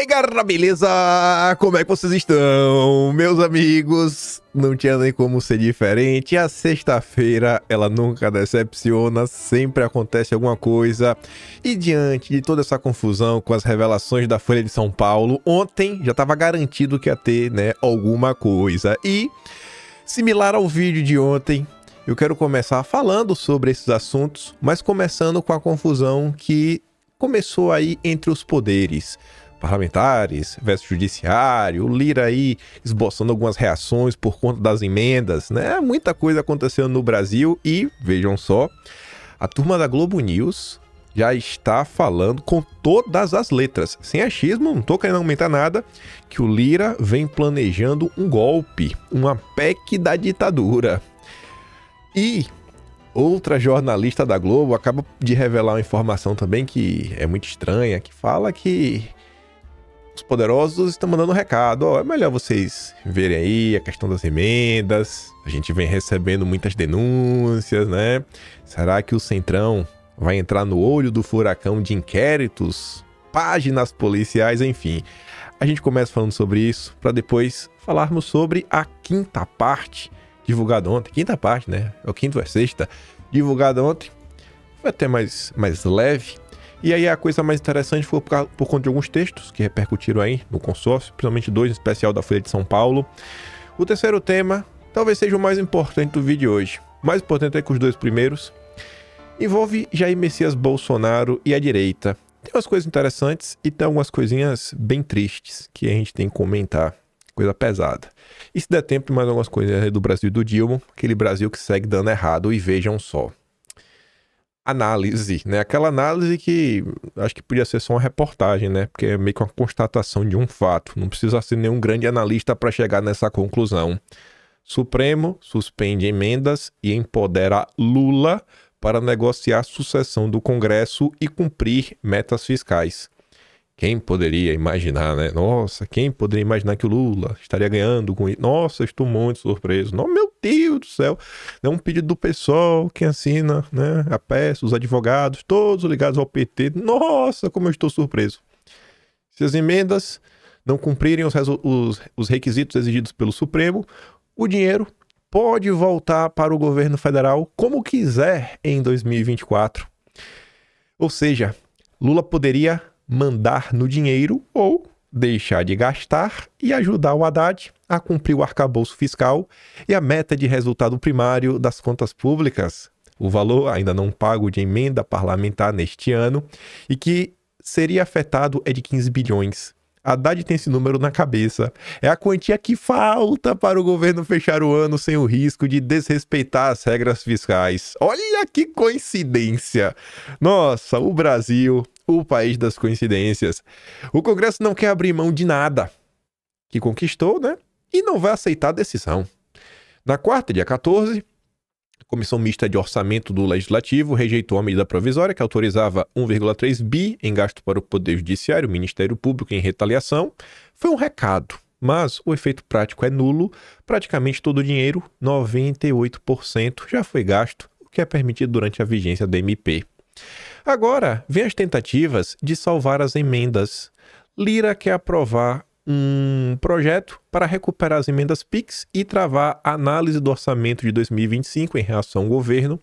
aí, galera, beleza? Como é que vocês estão? Meus amigos, não tinha nem como ser diferente. A sexta-feira, ela nunca decepciona, sempre acontece alguma coisa. E diante de toda essa confusão com as revelações da Folha de São Paulo, ontem já estava garantido que ia ter, né, alguma coisa. E, similar ao vídeo de ontem, eu quero começar falando sobre esses assuntos, mas começando com a confusão que começou aí entre os poderes parlamentares versus judiciário, o Lira aí esboçando algumas reações por conta das emendas, né? Muita coisa acontecendo no Brasil e, vejam só, a turma da Globo News já está falando com todas as letras, sem achismo, não tô querendo aumentar nada, que o Lira vem planejando um golpe, uma PEC da ditadura. E outra jornalista da Globo acaba de revelar uma informação também que é muito estranha, que fala que os poderosos estão mandando um recado. Ó, é melhor vocês verem aí a questão das emendas. A gente vem recebendo muitas denúncias, né? Será que o Centrão vai entrar no olho do furacão de inquéritos, páginas policiais, enfim. A gente começa falando sobre isso para depois falarmos sobre a quinta parte divulgada ontem. Quinta parte, né? É o quinto ou é sexta. Divulgada ontem. Foi até mais leve. E aí a coisa mais interessante foi por conta de alguns textos que repercutiram aí no consórcio, principalmente dois, em especial da Folha de São Paulo. O terceiro tema talvez seja o mais importante do vídeo de hoje. O mais importante é que os dois primeiros envolve Jair Messias Bolsonaro e a direita. Tem umas coisas interessantes e tem algumas coisinhas bem tristes que a gente tem que comentar. Coisa pesada. E se der tempo, mais algumas coisas do Brasil e do Dilma, aquele Brasil que segue dando errado, e vejam só. Análise, né? Aquela análise que acho que podia ser só uma reportagem, né? Porque é meio que uma constatação de um fato. Não precisa ser nenhum grande analista para chegar nessa conclusão. Supremo suspende emendas e empodera Lula para negociar a sucessão do Congresso e cumprir metas fiscais. Quem poderia imaginar, né? Nossa, quem poderia imaginar que o Lula estaria ganhando com isso? Nossa, estou muito surpreso. Não, meu Deus do céu. É um pedido do PSOL, quem assina, né? A peça, os advogados, todos ligados ao PT. Nossa, como eu estou surpreso. Se as emendas não cumprirem os requisitos exigidos pelo Supremo, o dinheiro pode voltar para o governo federal como quiser em 2024. Ou seja, Lula poderia mandar no dinheiro ou deixar de gastar e ajudar o Haddad a cumprir o arcabouço fiscal e a meta de resultado primário das contas públicas. O valor ainda não pago de emenda parlamentar neste ano e que seria afetado é de 15 bilhões. Haddad tem esse número na cabeça. É a quantia que falta para o governo fechar o ano sem o risco de desrespeitar as regras fiscais. Olha que coincidência! Nossa, o Brasil, o país das coincidências. O Congresso não quer abrir mão de nada que conquistou, né? E não vai aceitar a decisão. Na quarta, dia 14, a Comissão Mista de Orçamento do Legislativo rejeitou a medida provisória que autorizava 1,3 bi em gasto para o Poder Judiciário, o Ministério Público, em retaliação. Foi um recado, mas o efeito prático é nulo. Praticamente todo o dinheiro, 98%, já foi gasto, o que é permitido durante a vigência da MP. Agora, vem as tentativas de salvar as emendas. Lira quer aprovar um projeto para recuperar as emendas PIX e travar a análise do orçamento de 2025 em relação ao governo.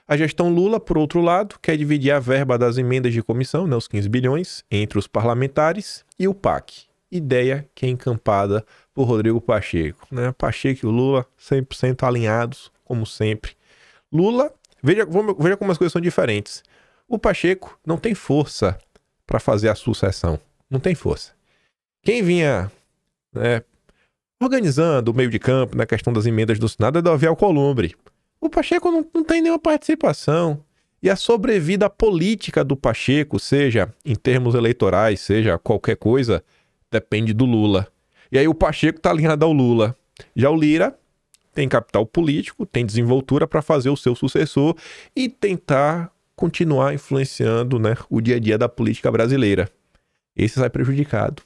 A gestão Lula, por outro lado, quer dividir a verba das emendas de comissão, né, os 15 bilhões, entre os parlamentares e o PAC. Ideia que é encampada por Rodrigo Pacheco. Né? Pacheco e o Lula 100% alinhados, como sempre. Lula, veja como as coisas são diferentes. O Pacheco não tem força para fazer a sucessão. Não tem força. Quem vinha, né, organizando o meio de campo na questão das emendas do Senado é Davi Alcolumbre. O Pacheco não tem nenhuma participação. E a sobrevida política do Pacheco, seja em termos eleitorais, seja qualquer coisa, depende do Lula. E aí o Pacheco está alinhado ao Lula. Já o Lira tem capital político, tem desenvoltura para fazer o seu sucessor e tentar continuar influenciando, né, o dia a dia da política brasileira. Esse sai prejudicado.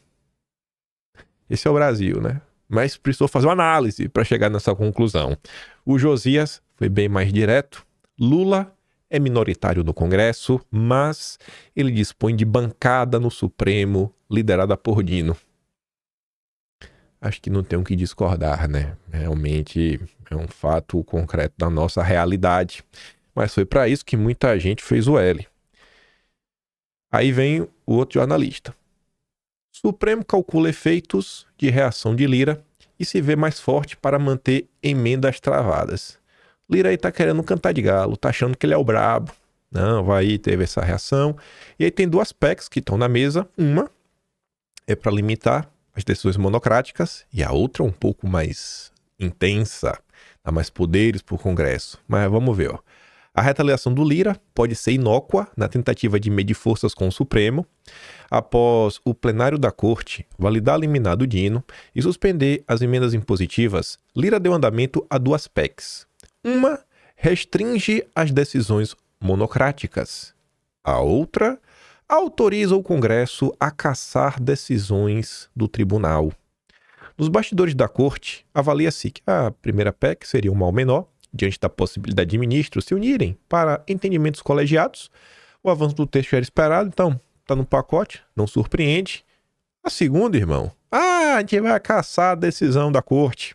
Esse é o Brasil, né? Mas precisou fazer uma análise para chegar nessa conclusão. O Josias foi bem mais direto. Lula é minoritário no Congresso, mas ele dispõe de bancada no Supremo, liderada por Dino. Acho que não tem o que discordar, né? Realmente é um fato concreto da nossa realidade. Mas foi para isso que muita gente fez o L. Aí vem o outro jornalista. Supremo calcula efeitos de reação de Lira e se vê mais forte para manter emendas travadas. Lira aí tá querendo cantar de galo, tá achando que ele é o brabo. Não, vai, teve essa reação. E aí tem duas PECs que estão na mesa. Uma é para limitar as decisões monocráticas e a outra um pouco mais intensa, dá mais poderes para o Congresso. Mas vamos ver, ó. A retaliação do Lira pode ser inócua na tentativa de medir forças com o Supremo, após o plenário da Corte validar a liminar do Dino e suspender as emendas impositivas. Lira deu andamento a duas PECs. Uma restringe as decisões monocráticas. A outra autoriza o Congresso a cassar decisões do tribunal. Nos bastidores da Corte, avalia-se que a primeira PEC seria um mal menor, diante da possibilidade de ministros se unirem para entendimentos colegiados. O avanço do texto era esperado, então está no pacote, não surpreende. A segunda, irmão, a gente vai cassar a decisão da Corte.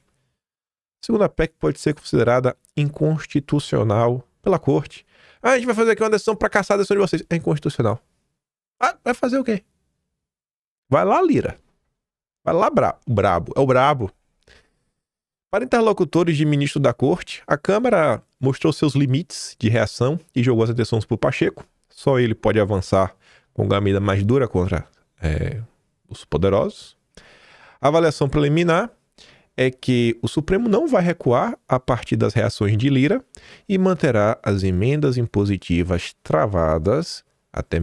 A segunda PEC pode ser considerada inconstitucional pela Corte. A gente vai fazer aqui uma decisão para cassar a decisão de vocês. É inconstitucional. Vai fazer o quê? Vai lá, Lira. Vai lá, brabo. É o brabo. Para interlocutores de ministro da Corte, a Câmara mostrou seus limites de reação e jogou as atenções para o Pacheco. Só ele pode avançar com uma medida mais dura contra os poderosos. A avaliação preliminar é que o Supremo não vai recuar a partir das reações de Lira e manterá as emendas impositivas travadas até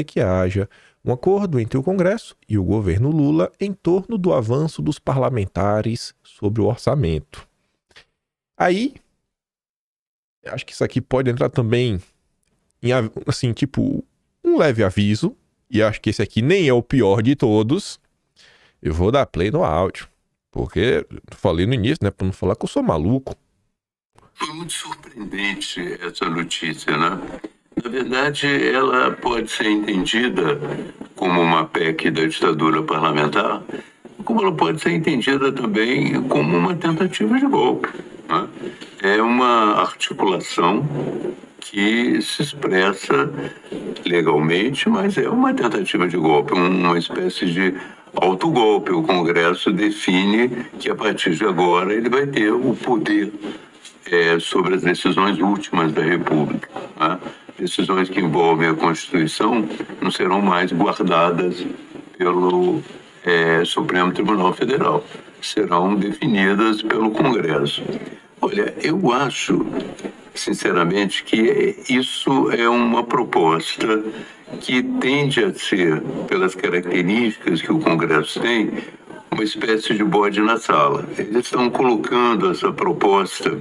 que haja um acordo entre o Congresso e o governo Lula em torno do avanço dos parlamentares sobre o orçamento. Aí, acho que isso aqui pode entrar também em, assim, tipo, um leve aviso, e acho que esse aqui nem é o pior de todos. Eu vou dar play no áudio, porque eu falei no início, né, para não falar que eu sou maluco. Foi muito surpreendente essa notícia, né? Na verdade, ela pode ser entendida como uma PEC da ditadura parlamentar, como ela pode ser entendida também como uma tentativa de golpe, né? É uma articulação que se expressa legalmente, mas é uma tentativa de golpe, uma espécie de autogolpe. O Congresso define que a partir de agora ele vai ter o poder sobre as decisões últimas da República, né? Decisões que envolvem a Constituição não serão mais guardadas pelo Supremo Tribunal Federal, serão definidas pelo Congresso. Olha, eu acho, sinceramente, que isso é uma proposta que tende a ser, pelas características que o Congresso tem, uma espécie de bode na sala. Eles estão colocando essa proposta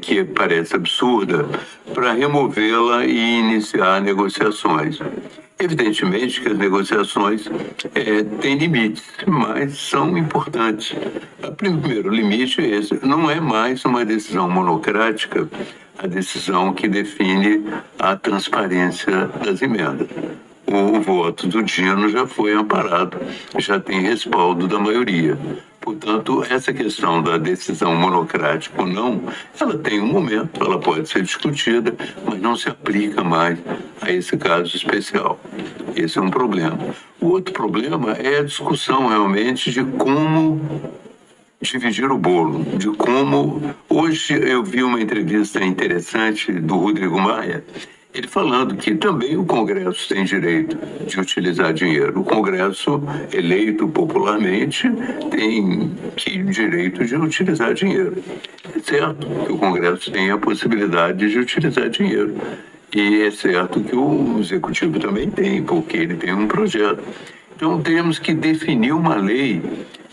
que parece absurda, para removê-la e iniciar negociações. Evidentemente que as negociações têm limites, mas são importantes. O primeiro limite é esse: não é mais uma decisão monocrática a decisão que define a transparência das emendas. O voto do Dino já foi amparado, já tem respaldo da maioria. Portanto, essa questão da decisão monocrática ou não, ela tem um momento, ela pode ser discutida, mas não se aplica mais a esse caso especial. Esse é um problema. O outro problema é a discussão realmente de como dividir o bolo, de como... Hoje eu vi uma entrevista interessante do Rodrigo Maia, ele falando que também o Congresso tem direito de utilizar dinheiro. O Congresso, eleito popularmente, tem direito de utilizar dinheiro. É certo que o Congresso tem a possibilidade de utilizar dinheiro. E é certo que o Executivo também tem, porque ele tem um projeto. Então temos que definir uma lei,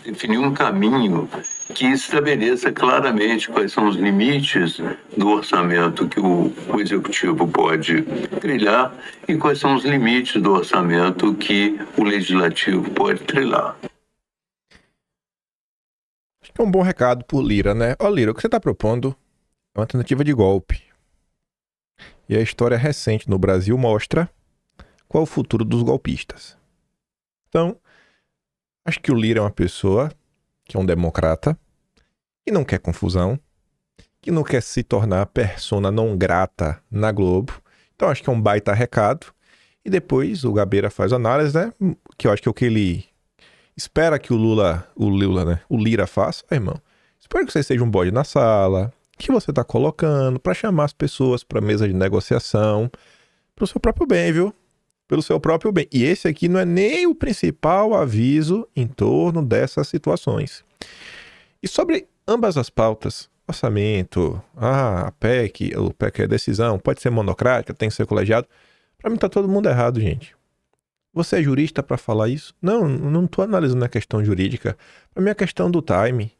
definir um caminho que estabeleça claramente quais são os limites do orçamento que o Executivo pode trilhar e quais são os limites do orçamento que o Legislativo pode trilhar. Acho que é um bom recado por Lira, né? Ó, Lira, o que você está propondo é uma tentativa de golpe. E a história recente no Brasil mostra qual é o futuro dos golpistas. Então, acho que o Lira é uma pessoa que é um democrata, que não quer confusão, que não quer se tornar persona não grata na Globo. Então, acho que é um baita recado. E depois o Gabeira faz análise, né? Que eu acho que é o que ele espera que o Lira faça. Irmão, espero que você seja um bode na sala, que você tá colocando para chamar as pessoas para mesa de negociação, pro seu próprio bem, viu? Pelo seu próprio bem. E esse aqui não é nem o principal aviso em torno dessas situações. E sobre ambas as pautas, orçamento, a PEC, o PEC é decisão, pode ser monocrática, tem que ser colegiado. Pra mim tá todo mundo errado, gente. Você é jurista pra falar isso? Não tô analisando a questão jurídica. Pra mim é a questão do time.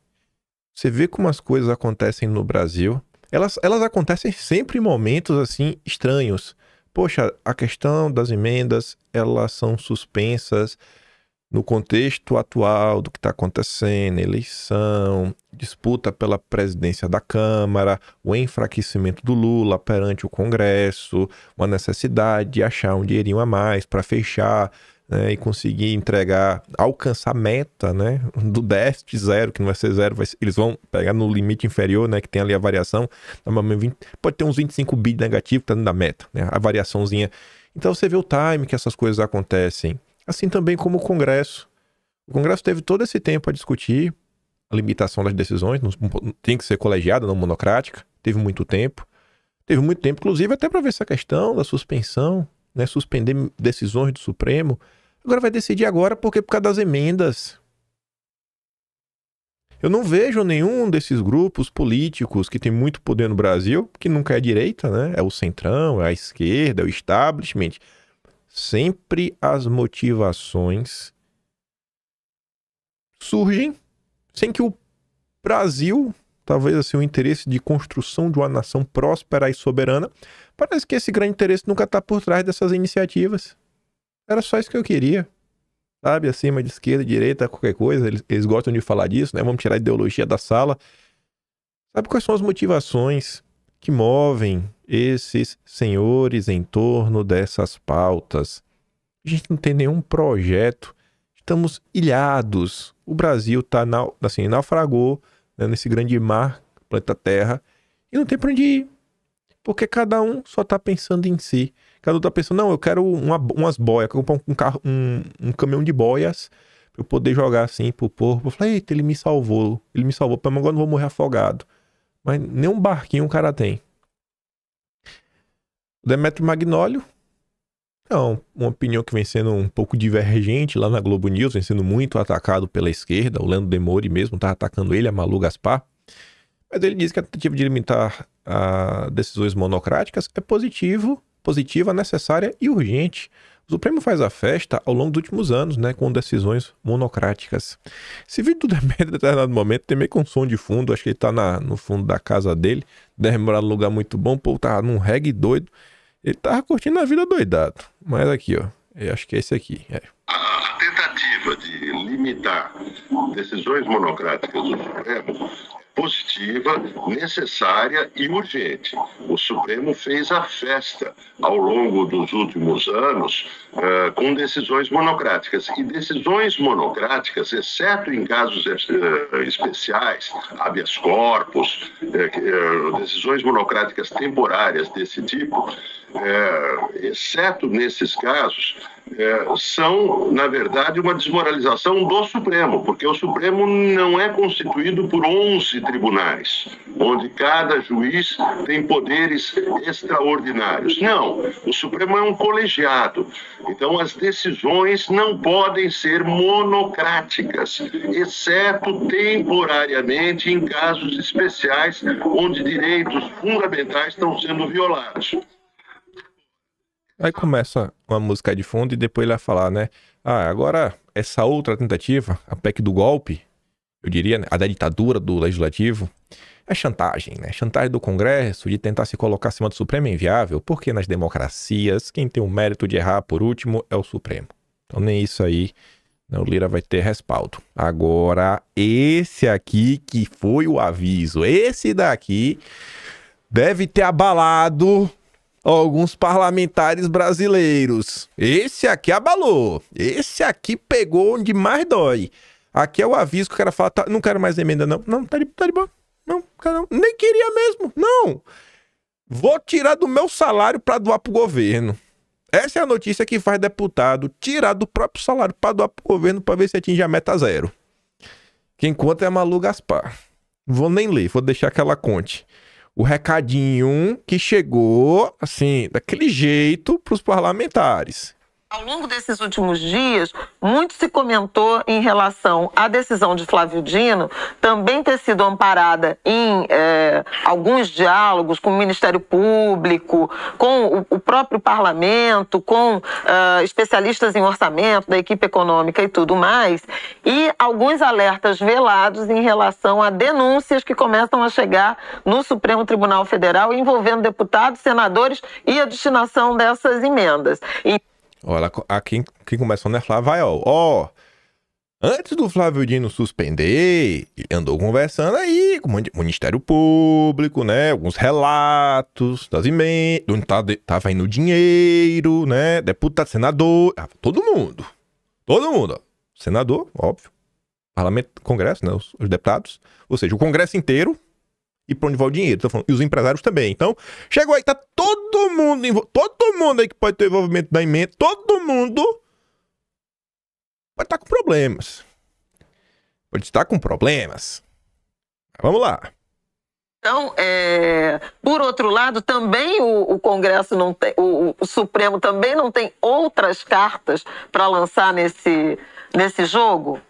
Você vê como as coisas acontecem no Brasil. Elas acontecem sempre em momentos assim estranhos. Poxa, a questão das emendas, elas são suspensas no contexto atual do que está acontecendo, eleição, disputa pela presidência da Câmara, o enfraquecimento do Lula perante o Congresso, uma necessidade de achar um dinheirinho a mais para fechar, né, e conseguir entregar, alcançar a meta, né, do déficit zero, que não vai ser zero, eles vão pegar no limite inferior, né, que tem ali a variação, pode ter uns 25 bi negativo, tá dentro da meta, né, a variaçãozinha. Então você vê o time que essas coisas acontecem. Assim também como o Congresso. O Congresso teve todo esse tempo a discutir a limitação das decisões, tem que ser colegiada, não monocrática. Teve muito tempo, inclusive até para ver essa questão da suspensão, né, suspender decisões do Supremo. Agora vai decidir agora porque por causa das emendas. Eu não vejo nenhum desses grupos políticos que tem muito poder no Brasil, que nunca é a direita, né? É o centrão, é a esquerda, é o establishment. Sempre as motivações surgem sem que o Brasil, talvez assim, o interesse de construção de uma nação próspera e soberana, parece que esse grande interesse nunca está por trás dessas iniciativas. Era só isso que eu queria. Sabe, acima de esquerda, direita, qualquer coisa, eles gostam de falar disso, né? Vamos tirar a ideologia da sala. Sabe quais são as motivações que movem esses senhores em torno dessas pautas? A gente não tem nenhum projeto, estamos ilhados. O Brasil está assim, naufragou, né, nesse grande mar, planeta Terra, e não tem para onde ir, porque cada um só está pensando em si. Cada um está pensando, não, eu quero umas boias, eu quero comprar um caminhão de boias para eu poder jogar assim pro povo. Eu falei, eita, ele me salvou, mas agora não vou morrer afogado. Mas nem um barquinho o cara tem. O Demetrio Magnólio é uma opinião que vem sendo um pouco divergente lá na Globo News, vem sendo muito atacado pela esquerda. O Leandro Demore mesmo está atacando ele, a Malu Gaspar. Mas ele diz que a tentativa de limitar a decisões monocráticas é positiva, necessária e urgente. O Supremo faz a festa ao longo dos últimos anos, né, com decisões monocráticas. Esse vídeo do Demetrio, em determinado momento, tem meio que um som de fundo, acho que ele tá no fundo da casa dele, deve morar num lugar muito bom, o povo tava num reggae doido, ele tava curtindo a vida doidado. Mas aqui, ó, eu acho que é esse aqui. A tentativa de limitar decisões monocráticas do Supremo positiva, necessária e urgente. O Supremo fez a festa ao longo dos últimos anos com decisões monocráticas. E decisões monocráticas, exceto em casos especiais, habeas corpus, decisões monocráticas temporárias desse tipo, exceto nesses casos, são, na verdade, uma desmoralização do Supremo, porque o Supremo não é constituído por 11 tribunais, onde cada juiz tem poderes extraordinários. Não, o Supremo é um colegiado. Então, as decisões não podem ser monocráticas, exceto temporariamente em casos especiais, onde direitos fundamentais estão sendo violados. Aí começa uma música de fundo e depois ele vai falar, né? Ah, agora essa outra tentativa, a PEC do golpe, eu diria, né, a da ditadura do legislativo, é chantagem, né? Chantagem do Congresso de tentar se colocar acima do Supremo é inviável, porque nas democracias quem tem o mérito de errar por último é o Supremo. Então nem isso aí, né, o Lira vai ter respaldo. Agora, esse aqui que foi o aviso, esse daqui deve ter abalado alguns parlamentares brasileiros. Esse aqui abalou. Esse aqui pegou onde mais dói. Aqui é o aviso que o cara fala, tá, não quero mais emenda não. Não, tá de boa. Não, cara, não. Nem queria mesmo. Não. Vou tirar do meu salário para doar pro governo. Essa é a notícia que faz deputado tirar do próprio salário para doar pro governo para ver se atinge a meta zero. Quem conta é a Malu Gaspar. Vou nem ler, vou deixar que ela conte. O recadinho que chegou, assim, daquele jeito pros parlamentares. Ao longo desses últimos dias, muito se comentou em relação à decisão de Flávio Dino também ter sido amparada em alguns diálogos com o Ministério Público, com o próprio parlamento, com especialistas em orçamento, da equipe econômica e tudo mais, e alguns alertas velados em relação a denúncias que começam a chegar no Supremo Tribunal Federal envolvendo deputados, senadores e a destinação dessas emendas. Olha, quem começou a falar, vai, ó. Antes do Flávio Dino suspender, ele andou conversando aí com o Ministério Público, né? Alguns relatos das emendas, onde tava indo dinheiro, né? Deputado, senador, todo mundo. Todo mundo, ó. Senador, óbvio. Parlamento, Congresso, né? Os deputados. Ou seja, o Congresso inteiro. E pra onde vai o dinheiro, tô falando. E os empresários também. Então, chegou aí, tá todo mundo aí que pode ter envolvimento da emenda, todo mundo pode estar com problemas. Pode estar com problemas. Vamos lá. Então, por outro lado, também o Congresso não tem, o Supremo também não tem outras cartas para lançar nesse jogo?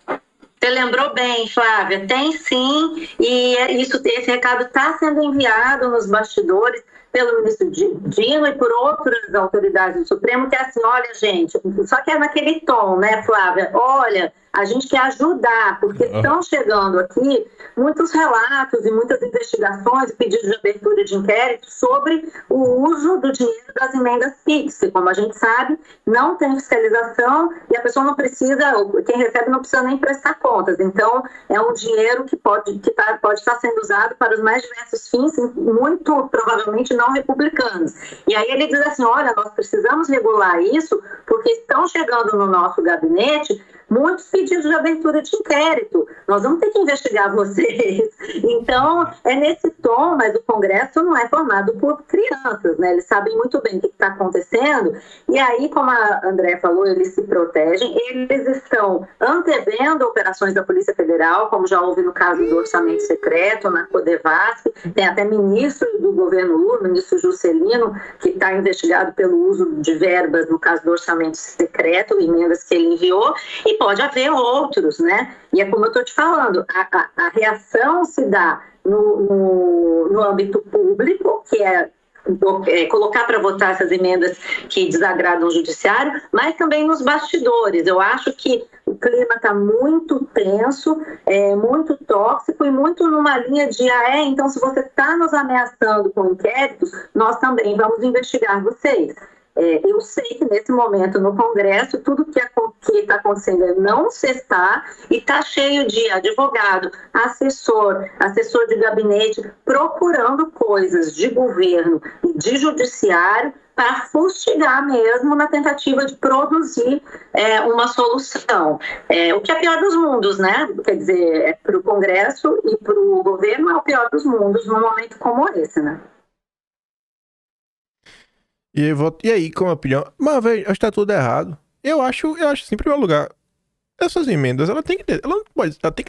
Você lembrou bem, Flávia, tem sim, e esse recado está sendo enviado nos bastidores pelo ministro Dino e por outras autoridades do Supremo, que é assim, olha, gente, só que é naquele tom, né, Flávia? Olha, a gente quer ajudar, porque estão chegando aqui muitos relatos e muitas investigações e pedidos de abertura de inquérito sobre o uso do dinheiro das emendas PIX, que, como a gente sabe, não tem fiscalização e a pessoa não precisa, quem recebe não precisa nem prestar contas. Então, é um dinheiro que pode estar sendo usado para os mais diversos fins, muito provavelmente não republicanos. E aí ele diz assim, olha, nós precisamos regular isso porque estão chegando no nosso gabinete muitos pedidos de abertura de inquérito. Nós vamos ter que investigar vocês. Então, é nesse tom, mas o Congresso não é formado por crianças, né? Eles sabem muito bem o que está acontecendo. E aí, como a André falou, eles se protegem. Eles estão antevendo operações da Polícia Federal, como já houve no caso do orçamento secreto, na Codevasf. Tem até ministro do governo Lula, ministro Juscelino, que está investigado pelo uso de verbas no caso do orçamento secreto, emendas que ele enviou. E pode haver outros, né? E é como eu estou te falando, a reação se dá no âmbito público, que é colocar para votar essas emendas que desagradam o judiciário, mas também nos bastidores. Eu acho que o clima está muito tenso, muito tóxico e muito numa linha de então se você está nos ameaçando com inquéritos, nós também vamos investigar vocês. Eu sei que nesse momento no Congresso tudo que está acontecendo é não cessar e está cheio de advogado, assessor de gabinete procurando coisas de governo e de judiciário para fustigar mesmo na tentativa de produzir uma solução. O que é pior dos mundos, né? Quer dizer, para o Congresso e para o governo é o pior dos mundos num momento como esse, né? E aí, como opinião? Mas, velho, acho que tá tudo errado. Eu acho assim, em primeiro lugar, essas emendas, ela tem que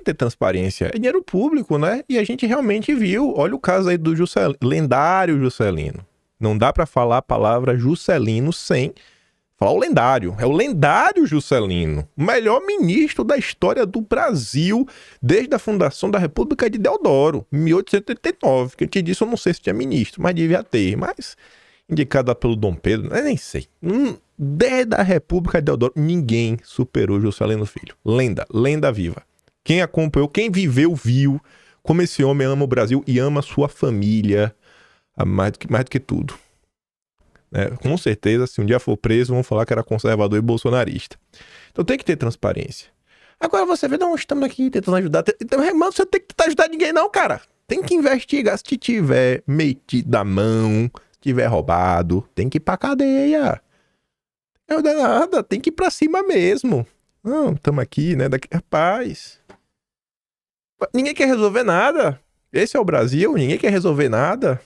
ter transparência. É dinheiro público, né? E a gente realmente viu, olha o caso aí do lendário Juscelino. Não dá pra falar a palavra Juscelino sem falar o lendário. É o lendário Juscelino. O melhor ministro da história do Brasil desde a fundação da República de Deodoro, em 1889. Que eu te disse, eu não sei se tinha ministro, mas devia ter. Mas indicada pelo Dom Pedro, eu nem sei. Desde a República de Deodoro, ninguém superou Juscelino Filho. Lenda viva. Quem acompanhou, quem viveu, viu como esse homem ama o Brasil e ama a sua família mais do que tudo. Com certeza, se um dia for preso, vão falar que era conservador e bolsonarista. Então tem que ter transparência. Agora você vê, não, estamos aqui tentando ajudar. Então, irmão, você tem que tentar ajudar ninguém não, cara. Tem que investigar se tiver metido a mão, tiver roubado, tem que ir pra cadeia. Não dá nada, tem que ir pra cima mesmo. Não, tamo aqui, né? Rapaz. Ninguém quer resolver nada. Esse é o Brasil, ninguém quer resolver nada.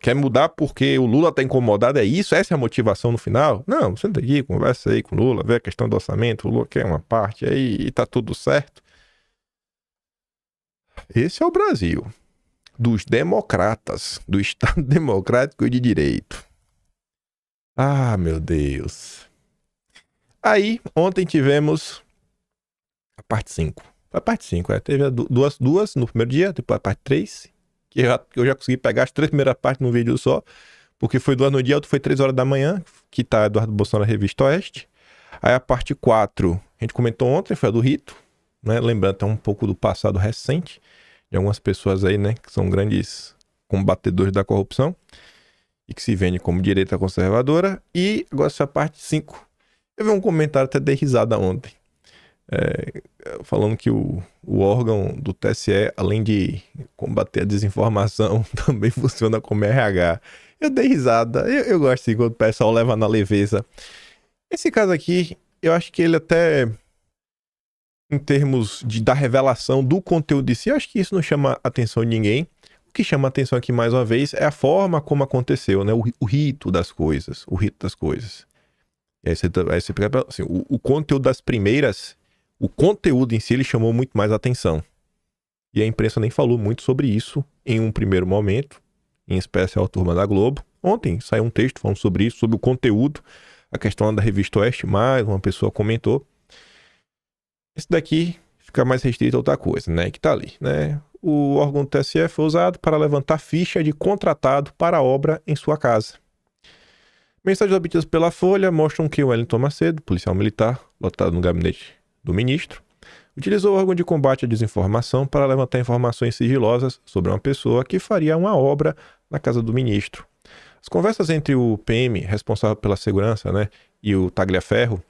Quer mudar porque o Lula tá incomodado, é isso? Essa é a motivação no final? Não, senta aqui, conversa aí com o Lula, vê a questão do orçamento, o Lula quer uma parte aí e tá tudo certo. Esse é o Brasil. Dos democratas, do Estado Democrático e de Direito. Ah, meu Deus. Aí, ontem tivemos a parte 5. A parte 5, teve duas no primeiro dia, depois a parte 3, que eu já consegui pegar as 3 primeiras partes num vídeo só, porque foi 2 no dia, outro foi 3 horas da manhã, que tá Eduardo Bolsonaro na Revista Oeste. Aí a parte 4, a gente comentou ontem, foi a do Rito, né? Lembrando até um pouco do passado recente, de algumas pessoas aí, né, que são grandes combatedores da corrupção, e que se vendem como direita conservadora. E agora essa parte 5. Eu vi um comentário, até dei risada ontem, falando que o órgão do TSE, além de combater a desinformação, também funciona como RH. Eu dei risada. Eu gosto assim, quando o pessoal leva na leveza. Esse caso aqui, eu acho que ele até, em termos da revelação do conteúdo de si, eu acho que isso não chama a atenção de ninguém. O que chama a atenção aqui, mais uma vez, é a forma como aconteceu, né? O rito das coisas. O rito das coisas. E aí você pega, assim, o conteúdo das primeiras, o conteúdo em si, ele chamou muito mais atenção. E a imprensa nem falou muito sobre isso em um primeiro momento, em especial a turma da Globo. Ontem saiu um texto falando sobre isso, sobre o conteúdo, a questão da Revista Oeste, mais uma pessoa comentou. Esse daqui fica mais restrito a outra coisa, né? Que tá ali, né? O órgão do TSE foi usado para levantar ficha de contratado para a obra em sua casa. Mensagens obtidas pela Folha mostram que o Wellington Macedo, policial militar, lotado no gabinete do ministro, utilizou o órgão de combate à desinformação para levantar informações sigilosas sobre uma pessoa que faria uma obra na casa do ministro. As conversas entre o PM, responsável pela segurança, né, e o Tagliaferro,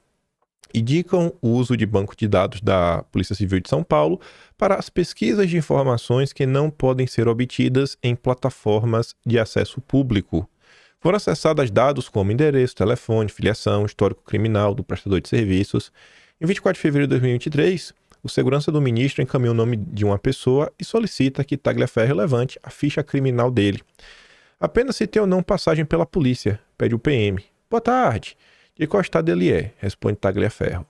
indicam o uso de banco de dados da Polícia Civil de São Paulo para as pesquisas de informações que não podem ser obtidas em plataformas de acesso público. Foram acessados dados como endereço, telefone, filiação, histórico criminal do prestador de serviços. Em 24 de fevereiro de 2023, o segurança do ministro encaminha o nome de uma pessoa e solicita que Tagliaferro levante a ficha criminal dele. Apenas se tem ou não passagem pela polícia, pede o PM. Boa tarde. De qual estado ele é? Responde Tagliaferro.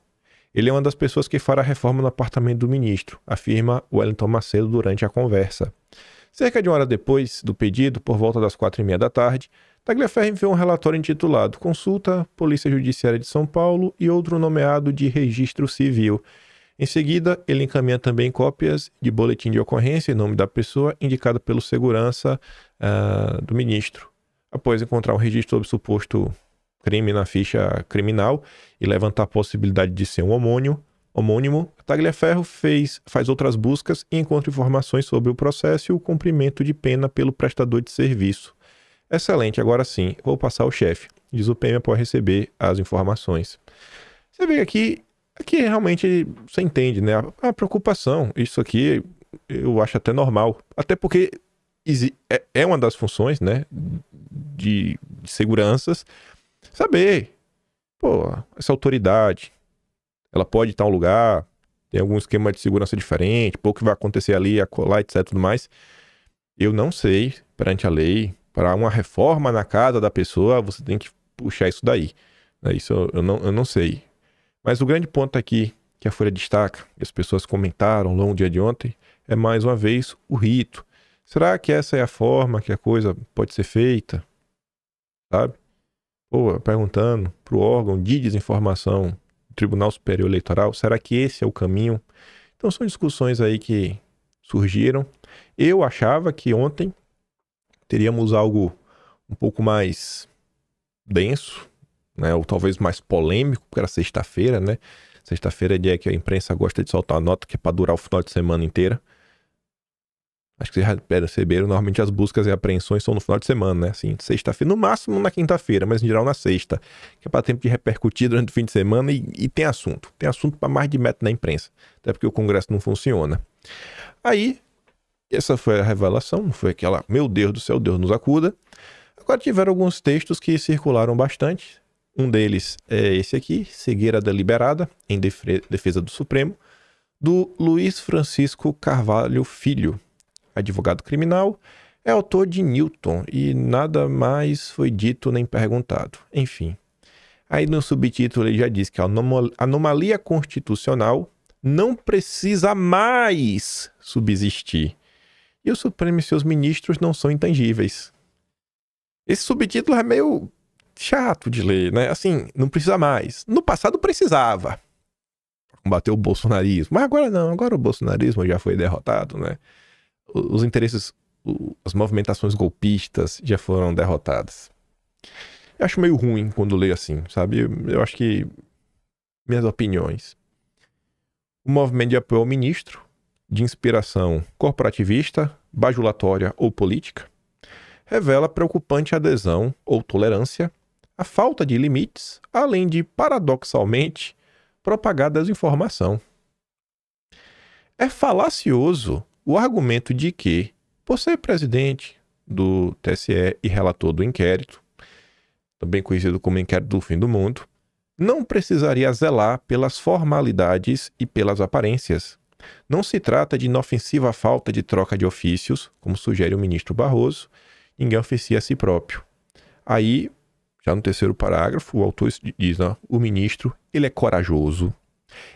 Ele é uma das pessoas que fará a reforma no apartamento do ministro, afirma Wellington Macedo durante a conversa. Cerca de 1 hora depois do pedido, por volta das 4h30 da tarde, Tagliaferro enviou um relatório intitulado Consulta Polícia Judiciária de São Paulo e outro nomeado de Registro Civil. Em seguida, ele encaminha também cópias de boletim de ocorrência em nome da pessoa indicada pelo segurança do ministro. Após encontrar um registro sobre suposto crime na ficha criminal e levantar a possibilidade de ser um homônimo, Tagliaferro faz outras buscas e encontra informações sobre o processo e o cumprimento de pena pelo prestador de serviço. Excelente, agora sim, vou passar ao chefe, diz o PM após receber as informações. Você vê aqui realmente você entende, né? A preocupação, isso aqui eu acho até normal, até porque é uma das funções, né, de seguranças, saber, essa autoridade, ela pode estar em um lugar, tem algum esquema de segurança diferente, o que vai acontecer ali, acolá, etc, tudo mais. Eu não sei, perante a lei, para uma reforma na casa da pessoa, você tem que puxar isso daí. Isso eu não sei. Mas o grande ponto aqui que a Folha destaca, e as pessoas comentaram ao longo do dia de ontem, é mais uma vez o rito. Será que essa é a forma que a coisa pode ser feita? Sabe? Perguntando para o órgão de desinformação do Tribunal Superior Eleitoral, será que esse é o caminho? Então são discussões aí que surgiram. Eu achava que ontem teríamos algo um pouco mais denso, né? Ou talvez mais polêmico, porque era sexta-feira, né? Sexta-feira é dia que a imprensa gosta de soltar a nota que é para durar o final de semana inteira. Acho que vocês já perceberam, normalmente as buscas e apreensões são no final de semana, né? Assim, sexta-feira, no máximo na quinta-feira, mas em geral na sexta. Que é para tempo de repercutir durante o fim de semana e tem assunto. Tem assunto para mais de metro na imprensa. Até porque o Congresso não funciona. Aí, Essa foi a revelação, não foi aquela, meu Deus do céu, Deus nos acuda. Agora tiveram alguns textos que circularam bastante. Um deles é esse aqui, Cegueira Deliberada, em defesa do Supremo, do Luiz Francisco Carvalho Filho, advogado criminal, é autor de Newton e nada mais foi dito nem perguntado. Enfim, aí no subtítulo ele já diz que a anomalia constitucional não precisa mais subsistir. E o Supremo e seus ministros não são intangíveis. Esse subtítulo é meio chato de ler, né? Assim, não precisa mais. No passado precisava combater o bolsonarismo, mas agora não. Agora o bolsonarismo já foi derrotado, né? Os interesses, as movimentações golpistas já foram derrotadas. Eu acho meio ruim quando leio assim, sabe? Eu acho que minhas opiniões. O movimento de apoio ao ministro, de inspiração corporativista, bajulatória ou política, revela preocupante adesão ou tolerância, a falta de limites, além de, paradoxalmente, propagar desinformação. É falacioso o argumento de que, por ser presidente do TSE e relator do inquérito, também conhecido como inquérito do fim do mundo, não precisaria zelar pelas formalidades e pelas aparências. Não se trata de inofensiva falta de troca de ofícios, como sugere o ministro Barroso, ninguém oficia a si próprio. Aí, já no terceiro parágrafo, o autor diz, o ministro, ele é corajoso.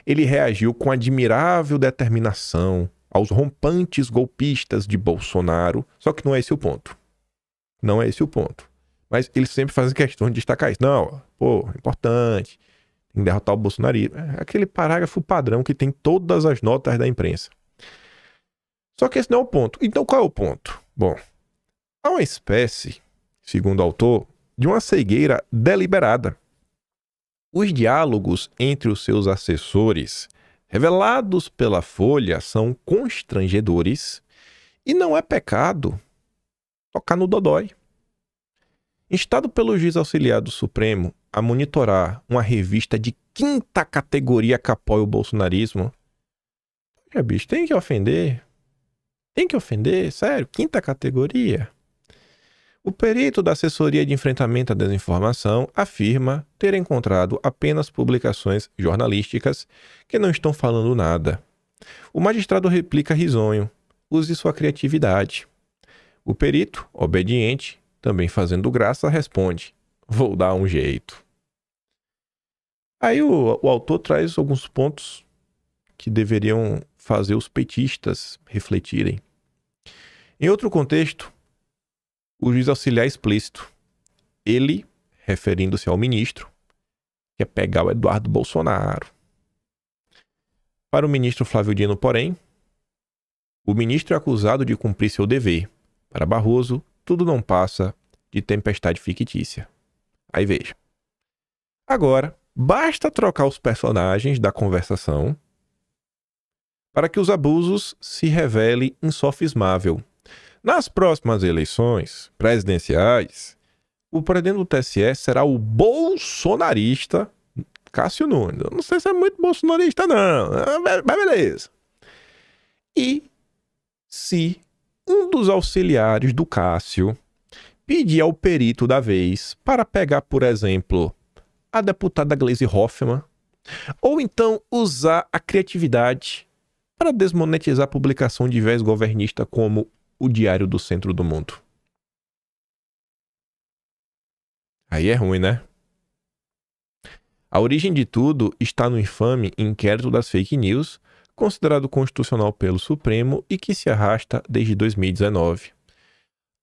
Ele reagiu com admirável determinação aos rompantes golpistas de Bolsonaro, só que não é esse o ponto. Não é esse o ponto. Mas eles sempre fazem questão de destacar isso. Não, pô, importante, tem que derrotar o bolsonarismo. É aquele parágrafo padrão que tem todas as notas da imprensa. Só que esse não é o ponto. Então qual é o ponto? Bom, há uma espécie, segundo o autor, de uma cegueira deliberada. Os diálogos entre os seus assessores, revelados pela Folha, são constrangedores e não é pecado tocar no dodói. Instado pelo juiz auxiliar do Supremo a monitorar uma revista de 5ª categoria que apoia o bolsonarismo, bicho, tem que ofender? Tem que ofender? Sério? 5ª categoria? O perito da Assessoria de Enfrentamento à Desinformação afirma ter encontrado apenas publicações jornalísticas que não estão falando nada. O magistrado replica risonho. Use sua criatividade. O perito, obediente, também fazendo graça, responde: vou dar um jeito. Aí o autor traz alguns pontos que deveriam fazer os petistas refletirem. Em outro contexto, o juiz auxiliar explícito, ele, referindo-se ao ministro, quer pegar o Eduardo Bolsonaro. Para o ministro Flávio Dino, porém, o ministro é acusado de cumprir seu dever. Para Barroso, tudo não passa de tempestade fictícia. Aí veja. Agora, basta trocar os personagens da conversação para que os abusos se revelem insofismável. Nas próximas eleições presidenciais, o presidente do TSE será o bolsonarista Cássio Nunes. Eu não sei se é muito bolsonarista, não, mas beleza. E se um dos auxiliares do Cássio pedir ao perito da vez para pegar, por exemplo, a deputada Gleisi Hoffmann, ou então usar a criatividade para desmonetizar a publicação de viés governista como o Diário do Centro do Mundo. Aí é ruim, né? A origem de tudo está no infame inquérito das fake news, considerado constitucional pelo Supremo e que se arrasta desde 2019.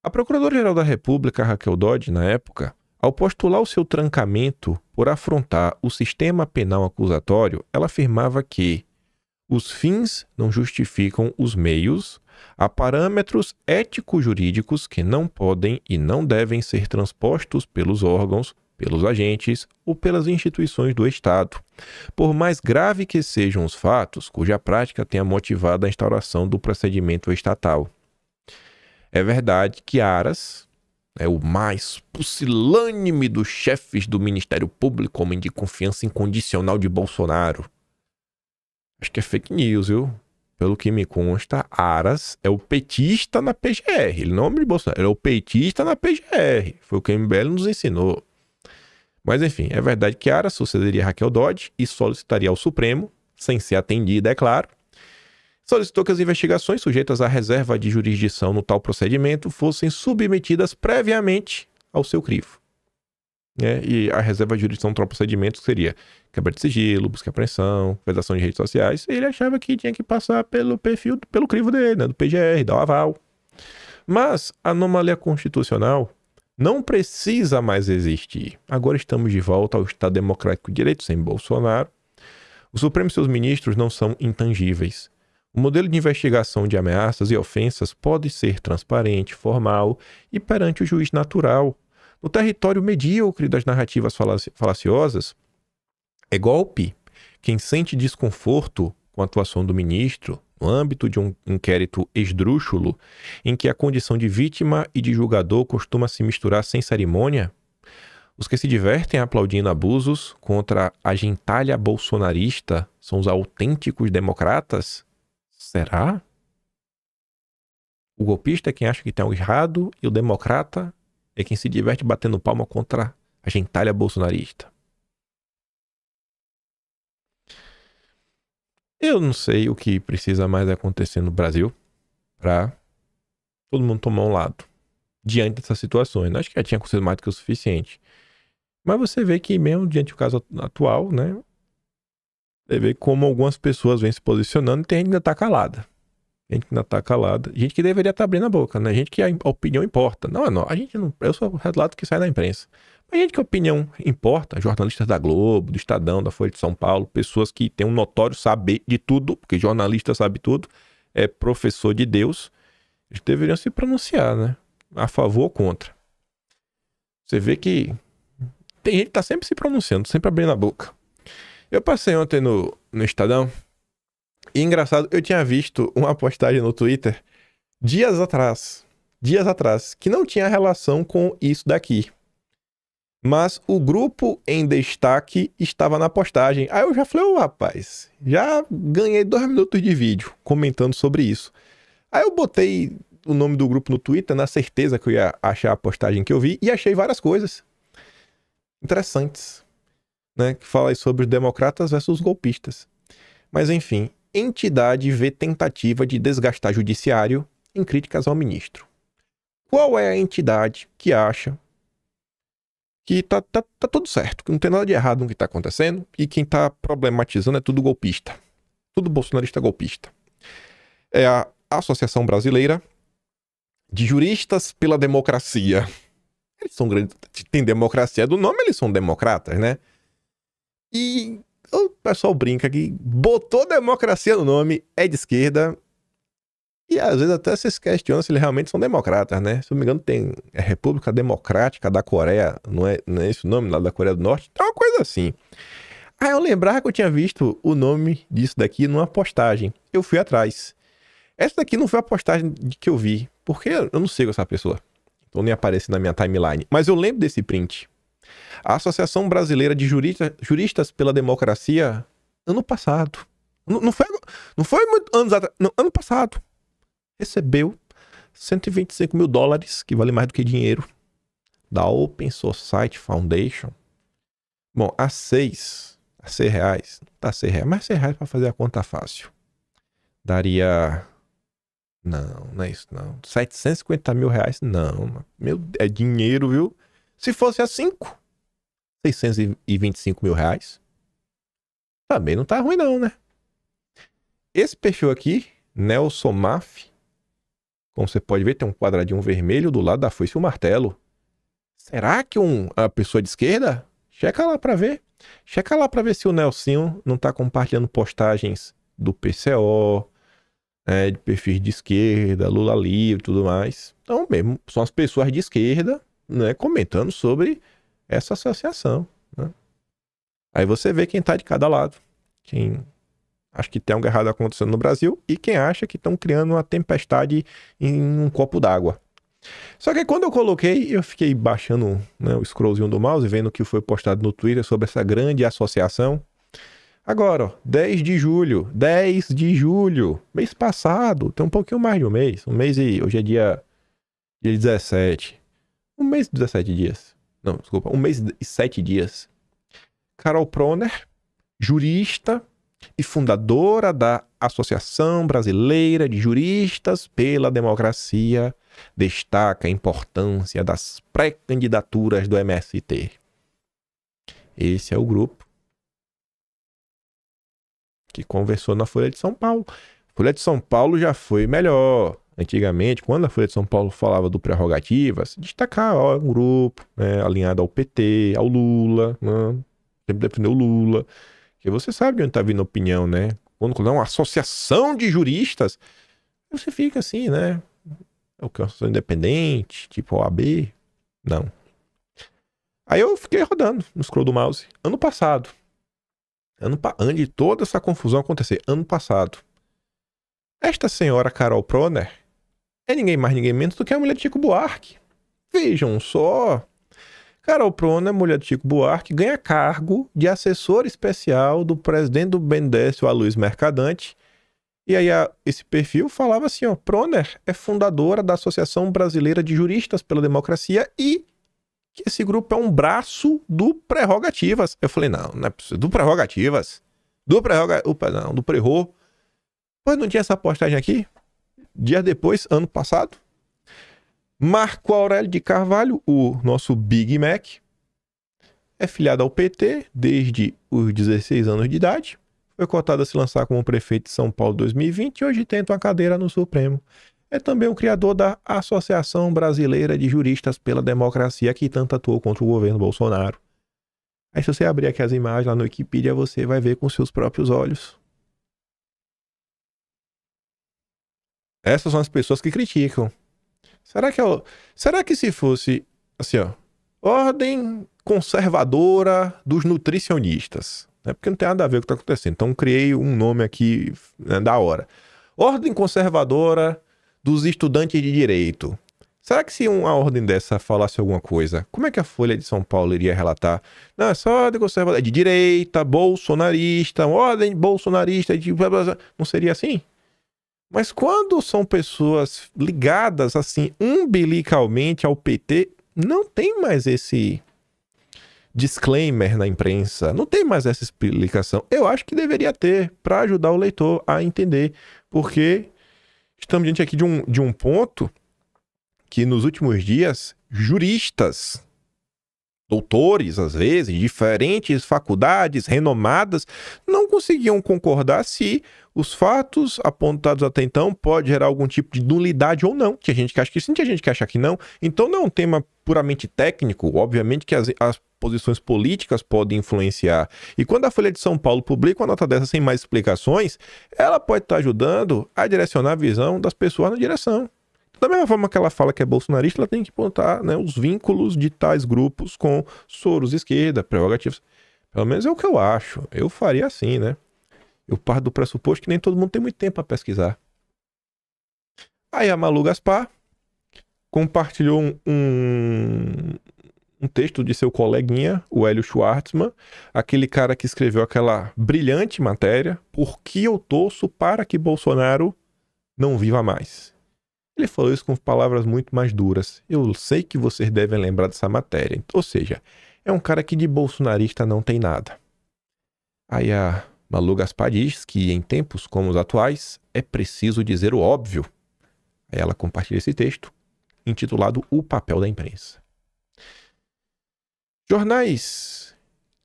A Procuradora-Geral da República, Raquel Dodge, na época, ao postular o seu trancamento por afrontar o sistema penal acusatório, ela afirmava que os fins não justificam os meios, há parâmetros ético-jurídicos que não podem e não devem ser transpostos pelos órgãos, pelos agentes ou pelas instituições do Estado, por mais grave que sejam os fatos cuja prática tenha motivado a instauração do procedimento estatal. É verdade que Aras é o mais pusilânime dos chefes do Ministério Público, homem de confiança incondicional de Bolsonaro. Acho que é fake news, viu? pelo que me consta, Aras é o petista na PGR. Ele não é o de Bolsonaro, ele é o petista na PGR. Foi o que o MBL nos ensinou. Mas enfim, é verdade que Aras sucederia Raquel Dodge e solicitaria ao Supremo, sem ser atendida, é claro, solicitou que as investigações sujeitas à reserva de jurisdição no tal procedimento fossem submetidas previamente ao seu crivo. E a reserva de jurisdição no tal procedimento seria quebra de sigilo, busca e apreensão, vedação de redes sociais. E ele achava que tinha que passar pelo perfil, pelo crivo dele, né, do PGR, dar o aval. Mas a anomalia constitucional não precisa mais existir. Agora estamos de volta ao Estado Democrático de Direito sem Bolsonaro. O Supremo e seus ministros não são intangíveis. O modelo de investigação de ameaças e ofensas pode ser transparente, formal e perante o juiz natural. No território medíocre das narrativas falaciosas, é golpe quem sente desconforto com a atuação do ministro no âmbito de um inquérito esdrúxulo em que a condição de vítima e de julgador costuma se misturar sem cerimônia. Os que se divertem aplaudindo abusos contra a gentalha bolsonarista são os autênticos democratas? Será? O golpista é quem acha que tem algo errado e o democrata é quem se diverte batendo palma contra a gentalha bolsonarista. Eu não sei o que precisa mais acontecer no Brasil para todo mundo tomar um lado diante dessas situações. Acho que já tinha acontecido mais do que o suficiente. Mas você vê que mesmo diante do caso atual, né? Você vê como algumas pessoas vêm se posicionando e tem gente que ainda tá calada. Gente que ainda tá calada. Gente que deveria estar abrindo a boca, né? Gente que a opinião importa. Não. A gente não... Eu sou o relato que sai da imprensa. Mas gente que a opinião importa. Jornalistas da Globo, do Estadão, da Folha de São Paulo. Pessoas que têm um notório saber de tudo. Porque jornalista sabe tudo. É professor de Deus. Eles deveriam se pronunciar, né? A favor ou contra. Você vê que tem gente que tá sempre se pronunciando. Sempre abrindo a boca. Eu passei ontem no Estadão. E engraçado, eu tinha visto uma postagem no Twitter dias atrás, que não tinha relação com isso daqui. Mas o grupo em destaque estava na postagem. Aí eu já falei, rapaz, já ganhei 2 minutos de vídeo comentando sobre isso. Aí eu botei o nome do grupo no Twitter na certeza que eu ia achar a postagem que eu vi e achei várias coisas interessantes, né, que fala aí sobre os democratas versus os golpistas. Mas enfim, entidade vê tentativa de desgastar judiciário em críticas ao ministro. Qual é a entidade que acha que tá tudo certo, que não tem nada de errado no que tá acontecendo e quem tá problematizando é tudo golpista, tudo bolsonarista golpista? É a Associação Brasileira de Juristas pela Democracia. Eles são grandes, tem democracia do nome, eles são democratas, né? E o pessoal brinca que botou democracia no nome, é de esquerda. E às vezes até se questiona se eles realmente são democratas, né? Se eu não me engano, tem República Democrática da Coreia, não é esse o nome lá da Coreia do Norte? É uma coisa assim. Aí eu lembrava que eu tinha visto o nome disso daqui numa postagem. Eu fui atrás. Essa daqui não foi a postagem que eu vi, porque eu não sigo essa pessoa. Então nem aparece na minha timeline. Mas eu lembro desse print. A Associação Brasileira de Juristas pela Democracia, ano passado. Não foi muito anos atrás. Não, ano passado. Recebeu $125 mil, que vale mais do que dinheiro, da Open Society Foundation. Bom, a 6 reais. Não tá 6 reais, mas 6 reais pra fazer a conta fácil. Daria... Não é isso não. 750 mil reais, não. É dinheiro, viu? Se fosse a 5, 625 mil reais. Também não tá ruim não, né? Esse perfil aqui, Nelson Maff, como você pode ver, tem um quadradinho vermelho do lado da foice e o martelo. Será que a pessoa de esquerda? Checa lá pra ver. Checa lá pra ver se o Nelsinho não tá compartilhando postagens do PCO, de perfis de esquerda, Lula livre e tudo mais. Então, mesmo, são as pessoas de esquerda, né, comentando sobre essa associação, né? Aí você vê quem tá de cada lado. Quem acha que tem algo errado acontecendo no Brasil e quem acha que estão criando uma tempestade em um copo d'água. Só que quando eu coloquei, eu fiquei baixando, né, o scrollzinho do mouse, vendo o que foi postado no Twitter sobre essa grande associação. Agora, ó, 10 de julho, mês passado, tem um pouquinho mais de um mês e hoje é dia 17. Um mês e 17 dias. Não, desculpa, um mês e 7 dias. Carol Proner, jurista e fundadora da Associação Brasileira de Juristas pela Democracia, destaca a importância das pré-candidaturas do MST. Esse é o grupo que conversou na Folha de São Paulo. A Folha de São Paulo já foi melhor. Antigamente, quando a Folha de São Paulo falava do Prerrogativas, destacar um grupo, né, alinhado ao PT, ao Lula, né, sempre defendeu o Lula, que você sabe de onde está vindo a opinião, né? Quando é uma associação de juristas, você fica assim, né? É o que é uma associação independente, tipo OAB? Não. Aí eu fiquei rodando no scroll do mouse. Ano passado. Antes de toda essa confusão acontecer. Ano passado. Esta senhora Carol Proner é ninguém mais, ninguém menos do que a mulher de Chico Buarque. Vejam só. Carol Proner, mulher de Chico Buarque, ganha cargo de assessor especial do presidente do BNDES, o Aloysio Mercadante. E aí esse perfil falava assim, ó, Proner é fundadora da Associação Brasileira de Juristas pela Democracia e que esse grupo é um braço do Prerrogativas. Eu falei, não é possível. Do Prerrogativas? Do Prerro. Pois não tinha essa postagem aqui? Dia depois, ano passado. Marco Aurélio de Carvalho, o nosso Big Mac, é filiado ao PT desde os 16 anos de idade. Foi cotado a se lançar como prefeito de São Paulo em 2020 e hoje tenta uma cadeira no Supremo. É também o criador da Associação Brasileira de Juristas pela Democracia, que tanto atuou contra o governo Bolsonaro. Aí se você abrir aqui as imagens lá no Wikipedia, você vai ver com seus próprios olhos. Essas são as pessoas que criticam. Será que se fosse, assim, ó, Ordem Conservadora dos Nutricionistas, né? Porque não tem nada a ver com o que está acontecendo. Então criei um nome aqui, né, da hora. Ordem Conservadora dos Estudantes de Direito. Será que se uma ordem dessa falasse alguma coisa, como é que a Folha de São Paulo iria relatar? Não, é só ordem conservadora, é de direita, bolsonarista, ordem bolsonarista, não seria assim? Mas quando são pessoas ligadas, assim, umbilicalmente ao PT, não tem mais esse disclaimer na imprensa, não tem mais essa explicação. Eu acho que deveria ter, para ajudar o leitor a entender, porque estamos diante aqui de um ponto que nos últimos dias, juristas, doutores, às vezes, diferentes faculdades renomadas, não conseguiam concordar se os fatos apontados até então podem gerar algum tipo de nulidade ou não. Tinha gente que acha que sim, tinha gente que acha que não. Então não é um tema puramente técnico, obviamente que as posições políticas podem influenciar. E quando a Folha de São Paulo publica uma nota dessa sem mais explicações, ela pode estar ajudando a direcionar a visão das pessoas na direção. Da mesma forma que ela fala que é bolsonarista, ela tem que apontar, né, os vínculos de tais grupos com Soros esquerda, Prerrogativas. Pelo menos é o que eu acho. Eu faria assim, né? Eu parto do pressuposto que nem todo mundo tem muito tempo para pesquisar. Aí a Malu Gaspar compartilhou um texto de seu coleguinha, o Hélio Schwartzman, aquele cara que escreveu aquela brilhante matéria, Por que eu torço para que Bolsonaro não viva mais? Ele falou isso com palavras muito mais duras. Eu sei que vocês devem lembrar dessa matéria. Ou seja, é um cara que de bolsonarista não tem nada. Aí a Malu Gaspar diz que em tempos como os atuais é preciso dizer o óbvio. Aí ela compartilha esse texto, intitulado O Papel da Imprensa. Jornais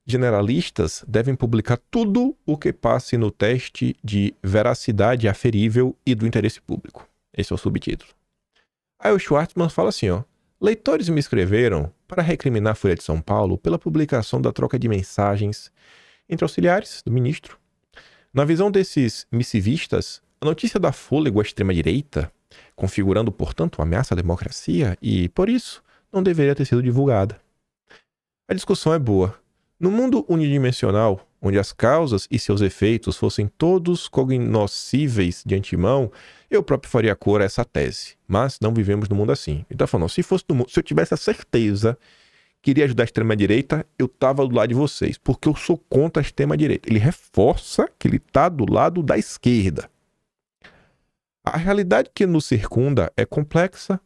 generalistas devem publicar tudo o que passe no teste de veracidade aferível e do interesse público. Esse é o subtítulo. Aí o Schwartzman fala assim, ó. Leitores me escreveram para recriminar a Folha de São Paulo pela publicação da troca de mensagens entre auxiliares do ministro. Na visão desses missivistas, a notícia dá fôlego à extrema-direita, configurando, portanto, uma ameaça à democracia e, por isso, não deveria ter sido divulgada. A discussão é boa. No mundo unidimensional, onde as causas e seus efeitos fossem todos cognoscíveis de antemão, eu próprio faria cor a essa tese. Mas não vivemos no mundo assim. Ele está falando, se eu tivesse a certeza queria ajudar a extrema-direita, eu estava do lado de vocês, porque eu sou contra a extrema-direita. Ele reforça que ele está do lado da esquerda. A realidade que nos circunda é complexa,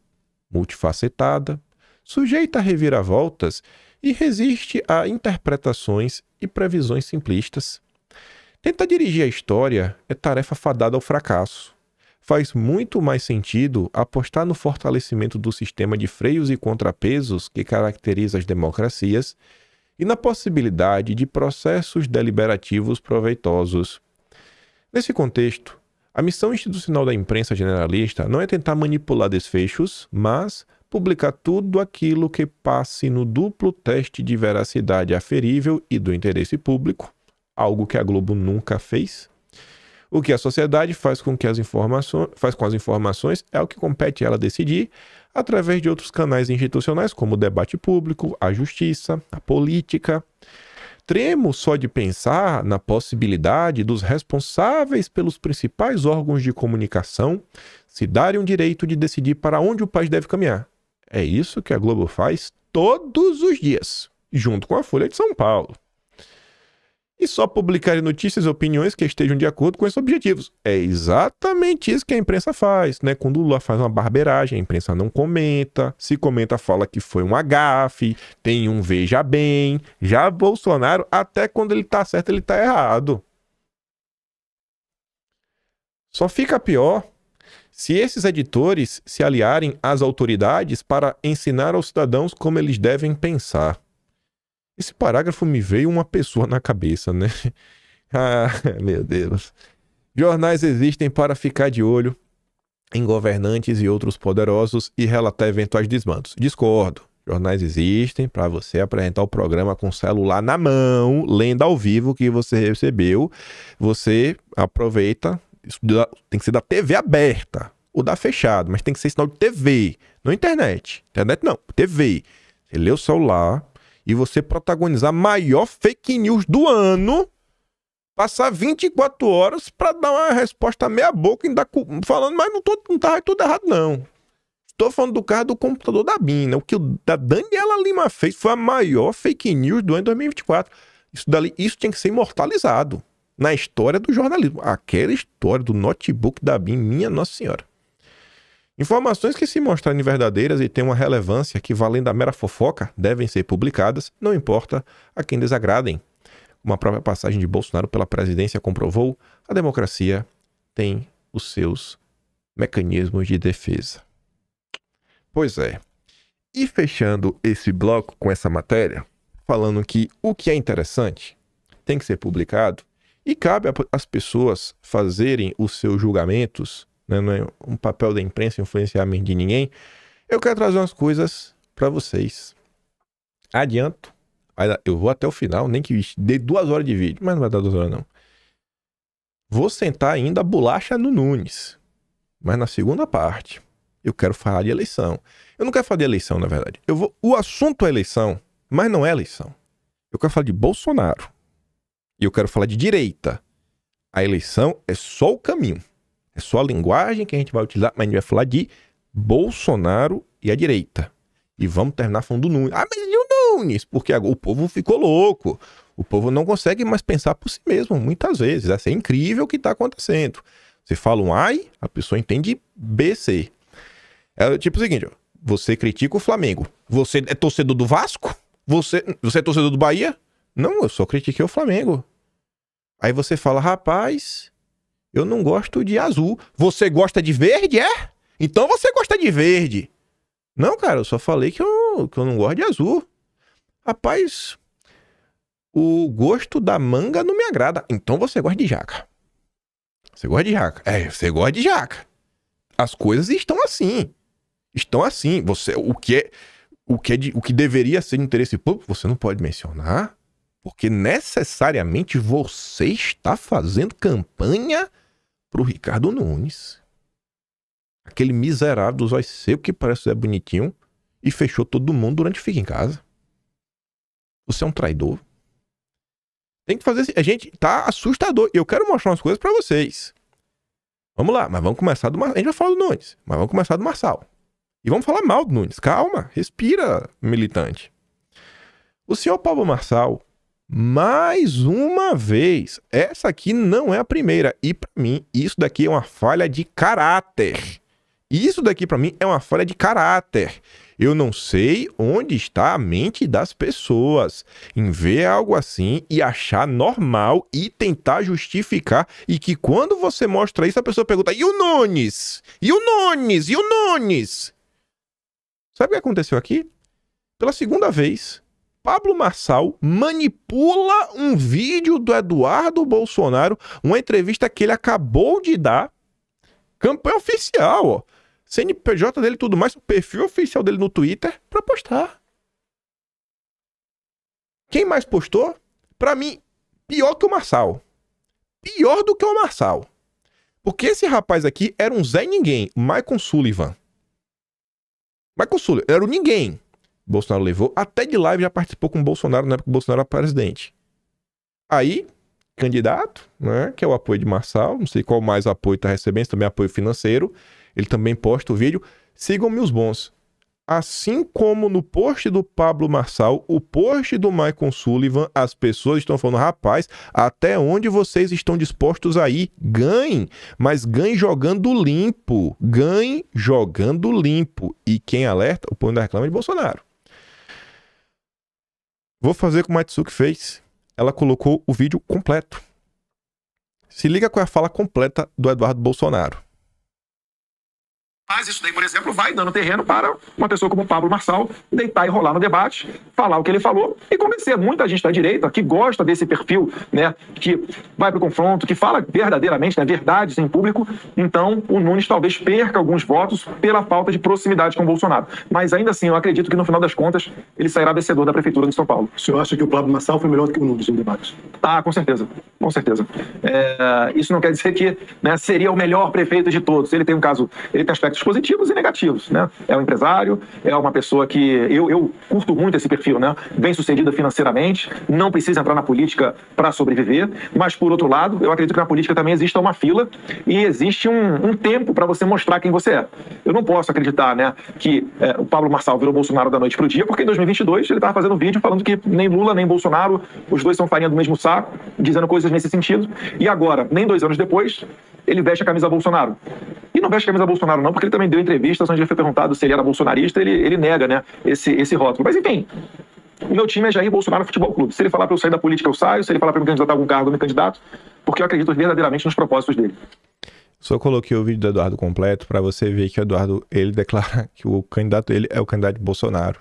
multifacetada, sujeita a reviravoltas e resiste a interpretações e previsões simplistas. Tentar dirigir a história é tarefa fadada ao fracasso. Faz muito mais sentido apostar no fortalecimento do sistema de freios e contrapesos que caracteriza as democracias e na possibilidade de processos deliberativos proveitosos. Nesse contexto, a missão institucional da imprensa generalista não é tentar manipular desfechos, mas publicar tudo aquilo que passe no duplo teste de veracidade aferível e do interesse público, algo que a Globo nunca fez. O que a sociedade faz com as informações é o que compete ela decidir através de outros canais institucionais, como o debate público, a justiça, a política. Tremo só de pensar na possibilidade dos responsáveis pelos principais órgãos de comunicação se darem o direito de decidir para onde o país deve caminhar. É isso que a Globo faz todos os dias, junto com a Folha de São Paulo. E só publicarem notícias e opiniões que estejam de acordo com esses objetivos. É exatamente isso que a imprensa faz, né? Quando o Lula faz uma barbeiragem, a imprensa não comenta. Se comenta, fala que foi um agafe, tem um veja bem. Já Bolsonaro, até quando ele tá certo, ele tá errado. Só fica pior se esses editores se aliarem às autoridades para ensinar aos cidadãos como eles devem pensar. Esse parágrafo me veio uma pessoa na cabeça, né? Ah, meu Deus. Jornais existem para ficar de olho em governantes e outros poderosos e relatar eventuais desmandos. Discordo. Jornais existem para você apresentar o programa com o celular na mão, lendo ao vivo o que você recebeu. Você aproveita. Isso tem que ser da TV aberta ou da fechada, mas tem que ser sinal de TV, não internet. Internet não, TV. Você lê o celular e você protagonizar a maior fake news do ano, passar 24 horas para dar uma resposta meia boca e ainda falando, mas não tá tudo errado não. Estou falando do caso do computador da Bina. O que a Daniela Lima fez foi a maior fake news do ano de 2024. Isso tinha que ser imortalizado na história do jornalismo. Aquela história do notebook da Bina, minha Nossa Senhora. Informações que se mostrarem verdadeiras e têm uma relevância que, valendo a mera fofoca, devem ser publicadas, não importa a quem desagradem. Como a própria passagem de Bolsonaro pela presidência comprovou, a democracia tem os seus mecanismos de defesa. Pois é. E fechando esse bloco com essa matéria, falando que o que é interessante tem que ser publicado e cabe às pessoas fazerem os seus julgamentos, né? Não é um papel da imprensa influenciar a mente de ninguém. Eu quero trazer umas coisas para vocês. Adianto, eu vou até o final, nem que dê 2 horas de vídeo, mas não vai dar 2 horas não. Vou sentar ainda a bolacha no Nunes, mas na segunda parte eu quero falar de eleição. Eu não quero falar de eleição, na verdade. O assunto é eleição, mas não é eleição. Eu quero falar de Bolsonaro. E eu quero falar de direita. A eleição é só o caminho. É só a linguagem que a gente vai utilizar, mas a gente vai falar de Bolsonaro e a direita. E vamos terminar falando do Nunes. Ah, mas e o Nunes? Porque o povo ficou louco. O povo não consegue mais pensar por si mesmo, muitas vezes. É incrível o que está acontecendo. Você fala um ai, a pessoa entende BC. É tipo o seguinte, ó, você critica o Flamengo. Você é torcedor do Vasco? Você é torcedor do Bahia? Não, eu só critiquei o Flamengo. Aí você fala, rapaz, eu não gosto de azul. Você gosta de verde, é? Então você gosta de verde. Não, cara, eu só falei que eu não gosto de azul. Rapaz, o gosto da manga não me agrada. Então você gosta de jaca. Você gosta de jaca. É, você gosta de jaca. As coisas estão assim. Estão assim. O que deveria ser de interesse público, você não pode mencionar, porque necessariamente você está fazendo campanha pro Ricardo Nunes. Aquele miserável dos olhos secos que parece ser bonitinho e fechou todo mundo durante o Fica em Casa. Você é um traidor. Tem que fazer assim. A gente tá assustador. Eu quero mostrar umas coisas pra vocês. Vamos lá, mas vamos começar do Marçal. A gente vai falar do Nunes, mas vamos começar do Marçal. E vamos falar mal do Nunes. Calma, respira, militante. O senhor Pablo Marçal, mais uma vez, essa aqui não é a primeira. E pra mim, isso daqui é uma falha de caráter. Isso daqui pra mim é uma falha de caráter. Eu não sei onde está a mente das pessoas em ver algo assim e achar normal e tentar justificar, e que quando você mostra isso, a pessoa pergunta: e o Nunes? E o Nunes? E o Nunes? Sabe o que aconteceu aqui? Pela segunda vez, Pablo Marçal manipula um vídeo do Eduardo Bolsonaro, uma entrevista que ele acabou de dar, campanha oficial, ó. CNPJ dele e tudo mais, o perfil oficial dele no Twitter, pra postar. Quem mais postou? Pra mim, pior que o Marçal. Pior do que o Marçal. Porque esse rapaz aqui era um Zé Ninguém, Michael Sullivan. Michael Sullivan era o ninguém. Bolsonaro levou, até de live já participou com o Bolsonaro na época que o Bolsonaro era presidente. Aí, candidato, né, que é o apoio de Marçal, não sei qual mais apoio tá recebendo, também apoio financeiro. Ele também posta o vídeo. Sigam-me os bons. Assim como no post do Pablo Marçal, o post do Michael Sullivan, as pessoas estão falando: rapaz, até onde vocês estão dispostos a ir? Ganhem, mas ganhem jogando limpo. Ganhem jogando limpo. E quem alerta? O povo ainda reclama de Bolsonaro. Vou fazer como a Matsuki fez. Ela colocou o vídeo completo. Se liga com a fala completa do Eduardo Bolsonaro. Mas isso daí, por exemplo, vai dando terreno para uma pessoa como o Pablo Marçal deitar e rolar no debate, falar o que ele falou e convencer muita gente da direita que gosta desse perfil, né, que vai para o confronto, que fala verdadeiramente, né, verdades em público. Então, o Nunes talvez perca alguns votos pela falta de proximidade com o Bolsonaro. Mas ainda assim, eu acredito que no final das contas, ele sairá vencedor da Prefeitura de São Paulo. O senhor acha que o Pablo Marçal foi melhor do que o Nunes no debate? Ah, com certeza. Com certeza. Isso não quer dizer que, né, seria o melhor prefeito de todos. Ele tem um caso, ele tem aspectos positivos e negativos, né? É um empresário, é uma pessoa que eu curto muito esse perfil, né? Bem sucedida financeiramente, não precisa entrar na política para sobreviver, mas por outro lado, eu acredito que na política também existe uma fila e existe um tempo para você mostrar quem você é. Eu não posso acreditar, né, que o Pablo Marçal virou Bolsonaro da noite pro dia, porque em 2022 ele estava fazendo um vídeo falando que nem Lula nem Bolsonaro, os dois são farinha do mesmo saco, dizendo coisas nesse sentido, e agora, nem 2 anos depois, ele veste a camisa Bolsonaro. E não veste a camisa Bolsonaro não, porque ele também deu entrevistas onde ele foi perguntado se ele era bolsonarista, ele nega, né, esse rótulo. Mas enfim, o meu time é Jair Bolsonaro Futebol Clube. Se ele falar para eu sair da política, eu saio. Se ele falar para eu me candidatar a algum cargo, eu me candidato, porque eu acredito verdadeiramente nos propósitos dele. Só coloquei o vídeo do Eduardo completo para você ver que o Eduardo, ele declara que o candidato dele é o candidato de Bolsonaro.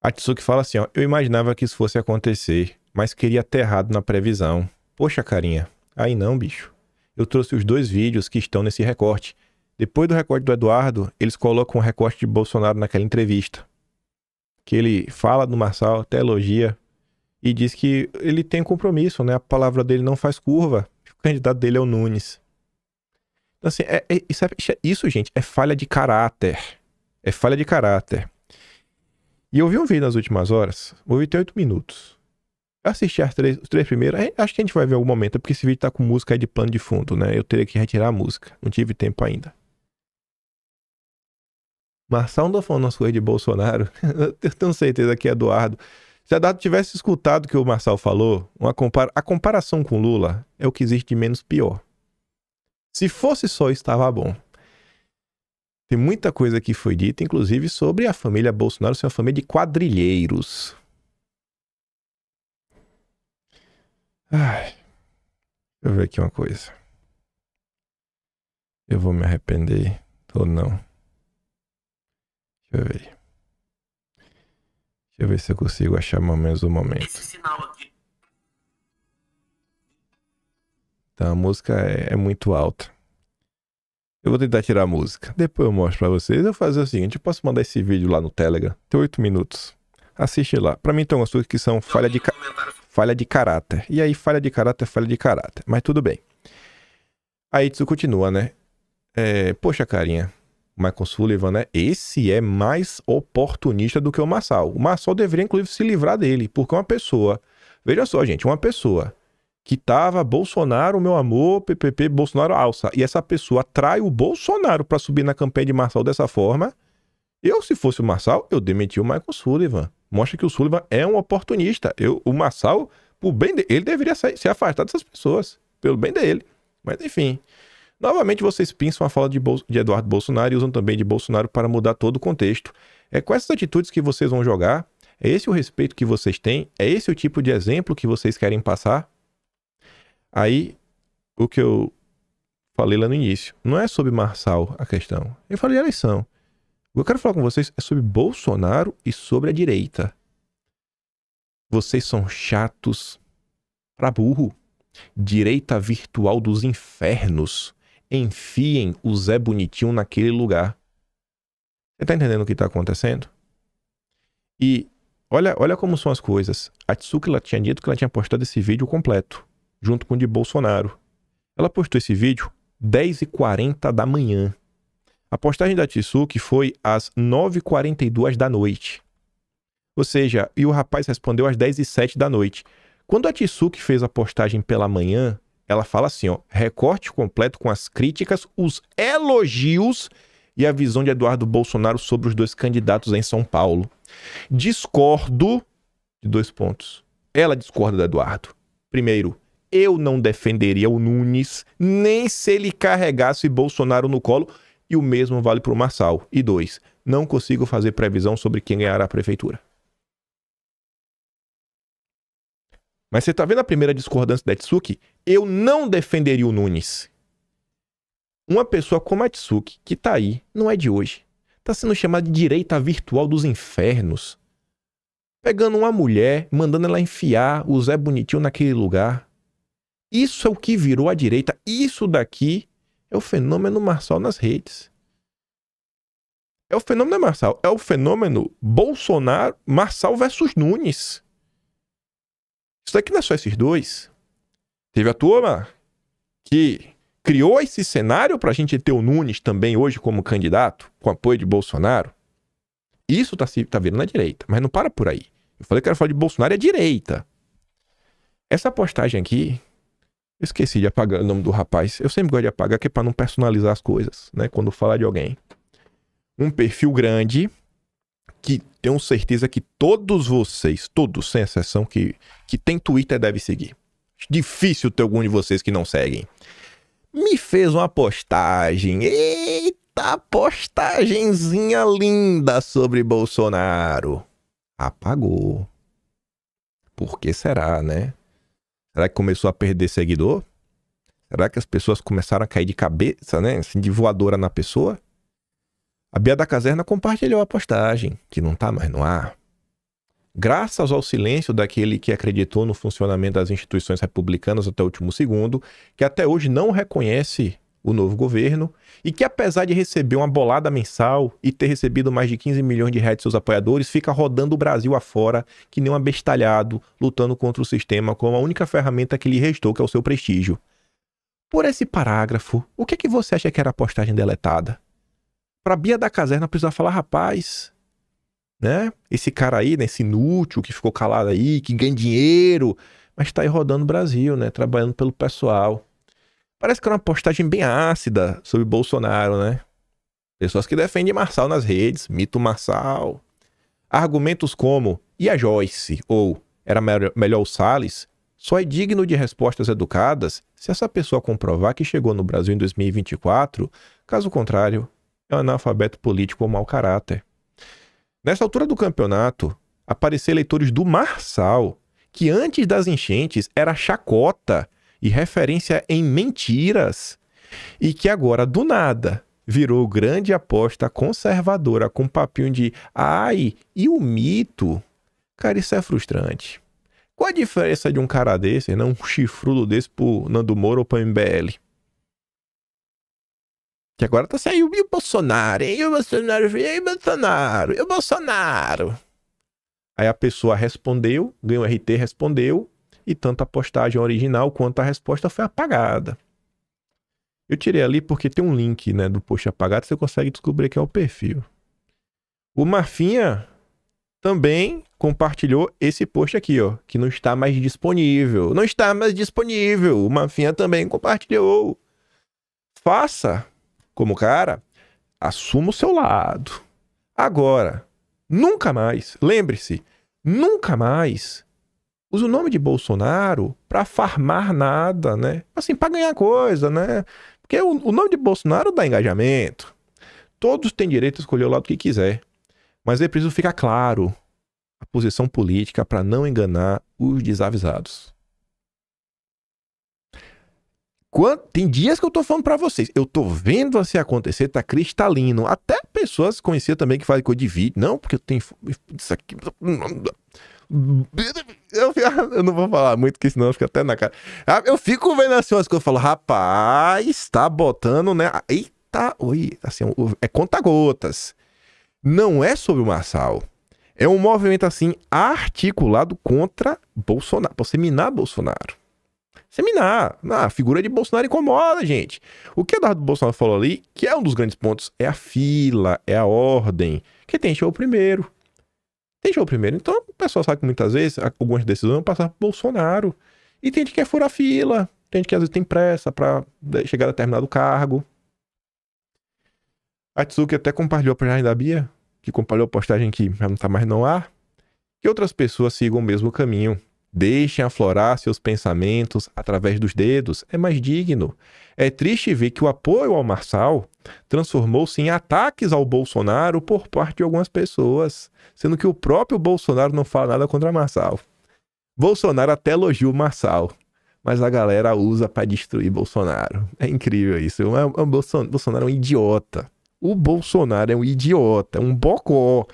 A Tsuki fala assim, ó: eu imaginava que isso fosse acontecer, mas queria ter errado na previsão. Poxa, carinha, aí não, bicho. Eu trouxe os 2 vídeos que estão nesse recorte. Depois do recorte do Eduardo, eles colocam o recorte de Bolsonaro naquela entrevista. Que ele fala do Marçal, até elogia, e diz que ele tem compromisso, né? A palavra dele não faz curva. O candidato dele é o Nunes. Então, assim, isso, gente, é falha de caráter. É falha de caráter. E eu vi um vídeo nas últimas horas, o vídeo tem 8 minutos. Eu assisti os 3 primeiros, acho que a gente vai ver em algum momento, porque esse vídeo tá com música aí de pano de fundo, né? Eu teria que retirar a música, não tive tempo ainda. Marçal não tá falando umas coisas de Bolsonaro, eu tenho certeza que é Eduardo. Se Eduardo tivesse escutado o que o Marçal falou, a comparação com Lula é o que existe de menos pior. Se fosse só isso, estava bom. Tem muita coisa que foi dita, inclusive sobre a família Bolsonaro ser uma família de quadrilheiros. Ai, deixa eu ver aqui uma coisa. Eu vou me arrepender ou não? Deixa eu ver. Deixa eu ver se eu consigo achar mais ou menos o momento. Esse sinal aqui. Então a música é muito alta. Eu vou tentar tirar a música. Depois eu mostro pra vocês. Eu vou fazer o seguinte, eu posso mandar esse vídeo lá no Telegram. Tem 8 minutos. Assiste lá. Pra mim tem umas coisas que são falha de caráter. E aí falha de caráter, falha de caráter. Mas tudo bem. Aí isso continua, né? Poxa, carinha. Michael Sullivan, né? Esse é mais oportunista do que o Marçal. O Marçal deveria, inclusive, se livrar dele. Porque uma pessoa... Veja só, gente. Uma pessoa que tava Bolsonaro, meu amor, PPP, Bolsonaro alça. E essa pessoa atrai o Bolsonaro pra subir na campanha de Marçal dessa forma. Eu, se fosse o Marçal, eu demitia o Michael Sullivan. Mostra que o Sullivan é um oportunista. O Marçal, por bem dele, ele deveria se afastar dessas pessoas, pelo bem dele. Mas enfim, novamente vocês pensam a fala de Eduardo Bolsonaro e usam também de Bolsonaro para mudar todo o contexto. É com essas atitudes que vocês vão jogar? É esse o respeito que vocês têm? É esse o tipo de exemplo que vocês querem passar? Aí, o que eu falei lá no início, não é sobre Marçal a questão. Eu falei eleição. O que eu quero falar com vocês é sobre Bolsonaro e sobre a direita. Vocês são chatos pra burro. Direita virtual dos infernos. Enfiem o Zé Bonitinho naquele lugar. Você tá entendendo o que tá acontecendo? E olha como são as coisas. A Tsuki, ela tinha dito que ela tinha postado esse vídeo completo, junto com o de Bolsonaro. Ela postou esse vídeo 10h40 da manhã. A postagem da Tsuki foi às 9h42 da noite. Ou seja, e o rapaz respondeu às 10h07 da noite. Quando a Tsuki fez a postagem pela manhã, ela fala assim, ó, recorte completo com as críticas, os elogios e a visão de Eduardo Bolsonaro sobre os dois candidatos em São Paulo. Discordo de 2 pontos. Ela discorda do Eduardo. Primeiro, eu não defenderia o Nunes, nem se ele carregasse Bolsonaro no colo, e o mesmo vale para o Marçal. E 2, não consigo fazer previsão sobre quem ganhará a prefeitura. Mas você tá vendo a primeira discordância da Tsuki? Eu não defenderia o Nunes. Uma pessoa como a Tsuki, que tá aí, não é de hoje, tá sendo chamada de direita virtual dos infernos. Pegando uma mulher, mandando ela enfiar o Zé Bonitinho naquele lugar. Isso é o que virou a direita. Isso daqui é o fenômeno Marçal nas redes. É o fenômeno Marçal. É o fenômeno Bolsonaro, Marçal versus Nunes. Isso daqui não é só esses dois. Teve a turma que criou esse cenário para a gente ter o Nunes também hoje como candidato, com apoio de Bolsonaro. Isso tá vindo na direita, mas não para por aí. Eu falei que era falar de Bolsonaro é direita. Essa postagem aqui, eu esqueci de apagar o nome do rapaz. Eu sempre gosto de apagar, que é para não personalizar as coisas, né? Quando falar de alguém. Um perfil grande, que tenho certeza que todos vocês, todos, sem exceção, que tem Twitter deve seguir. Difícil ter algum de vocês que não seguem. Me fez uma postagem. Eita, postagenzinha linda sobre Bolsonaro. Apagou. Por que será, né? Será que começou a perder seguidor? Será que as pessoas começaram a cair de cabeça, né? Assim, de voadora na pessoa? A Bia da Caserna compartilhou a postagem, que não tá mais no ar. Graças ao silêncio daquele que acreditou no funcionamento das instituições republicanas até o último segundo, que até hoje não reconhece o novo governo e que, apesar de receber uma bolada mensal e ter recebido mais de 15 milhões de reais de seus apoiadores, fica rodando o Brasil afora que nem um abestalhado, lutando contra o sistema com a única ferramenta que lhe restou, que é o seu prestígio. Por esse parágrafo, o que você acha que era a postagem deletada? Pra Bia da Caserna precisar falar, rapaz, né? Esse cara aí, né? Esse inútil que ficou calado aí, que ganha dinheiro, mas tá aí rodando o Brasil, né? Trabalhando pelo pessoal. Parece que era uma postagem bem ácida sobre Bolsonaro, né? Pessoas que defendem Marçal nas redes, mito Marçal. Argumentos como, e a Joyce? Ou, era melhor o Salles? Só é digno de respostas educadas se essa pessoa comprovar que chegou no Brasil em 2024, caso contrário, é um analfabeto político ou mau caráter. Nessa altura do campeonato, apareceram eleitores do Marçal, que antes das enchentes era chacota e referência em mentiras, e que agora, do nada, virou grande aposta conservadora com papinho de ai, e o mito? Cara, isso é frustrante. Qual a diferença de um cara desse, né, um chifrudo desse pro Nando Moura ou pro MBL? Que agora tá saindo, e o Bolsonaro, e o Bolsonaro, e o Bolsonaro, e o Bolsonaro. Aí a pessoa respondeu, ganhou RT, respondeu, e tanto a postagem original quanto a resposta foi apagada. Eu tirei ali porque tem um link, né, do post apagado, você consegue descobrir que é o perfil. O Marfinha também compartilhou esse post aqui, ó, que não está mais disponível. Não está mais disponível. O Marfinha também compartilhou. Faça como cara, assuma o seu lado. Agora, nunca mais, lembre-se, nunca mais use o nome de Bolsonaro para farmar nada, né? Assim, para ganhar coisa, né? Porque o nome de Bolsonaro dá engajamento. Todos têm direito a escolher o lado que quiser. Mas é preciso ficar claro a posição política para não enganar os desavisados. Tem dias que eu tô falando para vocês, eu tô vendo assim acontecer, tá cristalino. Até pessoas conhecidas também que fazem coisa de vídeo. Não, porque eu tenho isso aqui. Eu não vou falar muito, porque senão fica até na cara. Eu fico vendo assim umas coisas, eu falo, rapaz, tá botando, né? Eita, oi, assim, é conta-gotas. Não é sobre o Marçal. É um movimento, assim, articulado contra Bolsonaro, pra seminar Bolsonaro. Seminar. A figura de Bolsonaro incomoda, gente. O que o Eduardo Bolsonaro falou ali, que é um dos grandes pontos, é a fila, é a ordem. Quem tem show primeiro. Então, o pessoal sabe que muitas vezes algumas decisões vão passar por Bolsonaro. E tem gente que quer furar fila. Tem gente que às vezes tem pressa para chegar a determinado cargo. A Tsuki até compartilhou a postagem da Bia, que compartilhou a postagem que já não tá mais no ar. Que outras pessoas sigam o mesmo caminho. Deixem aflorar seus pensamentos através dos dedos. É mais digno. É triste ver que o apoio ao Marçal transformou-se em ataques ao Bolsonaro por parte de algumas pessoas, sendo que o próprio Bolsonaro não fala nada contra Marçal. Bolsonaro até elogia o Marçal, mas a galera usa para destruir Bolsonaro. É incrível isso. Bolsonaro é um idiota. O Bolsonaro é um idiota, é um bocó.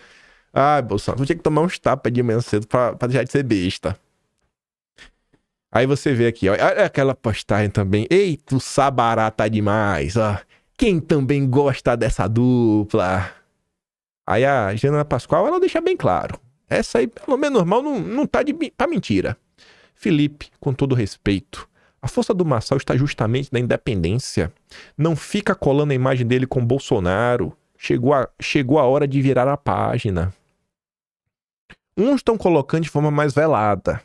Ai, Bolsonaro, tu tinha que tomar uns tapas de manhã cedo pra deixar de ser besta. Aí você vê aqui, ó, olha aquela postagem também. Eita, o Sabará tá demais, ó. Quem também gosta dessa dupla? Aí a Jana Pascoal, ela deixa bem claro. Essa aí, pelo menos normal, não tá pra mentira. Felipe, com todo respeito, a força do Marçal está justamente na independência. Não fica colando a imagem dele com Bolsonaro. Chegou a hora de virar a página. Uns estão colocando de forma mais velada.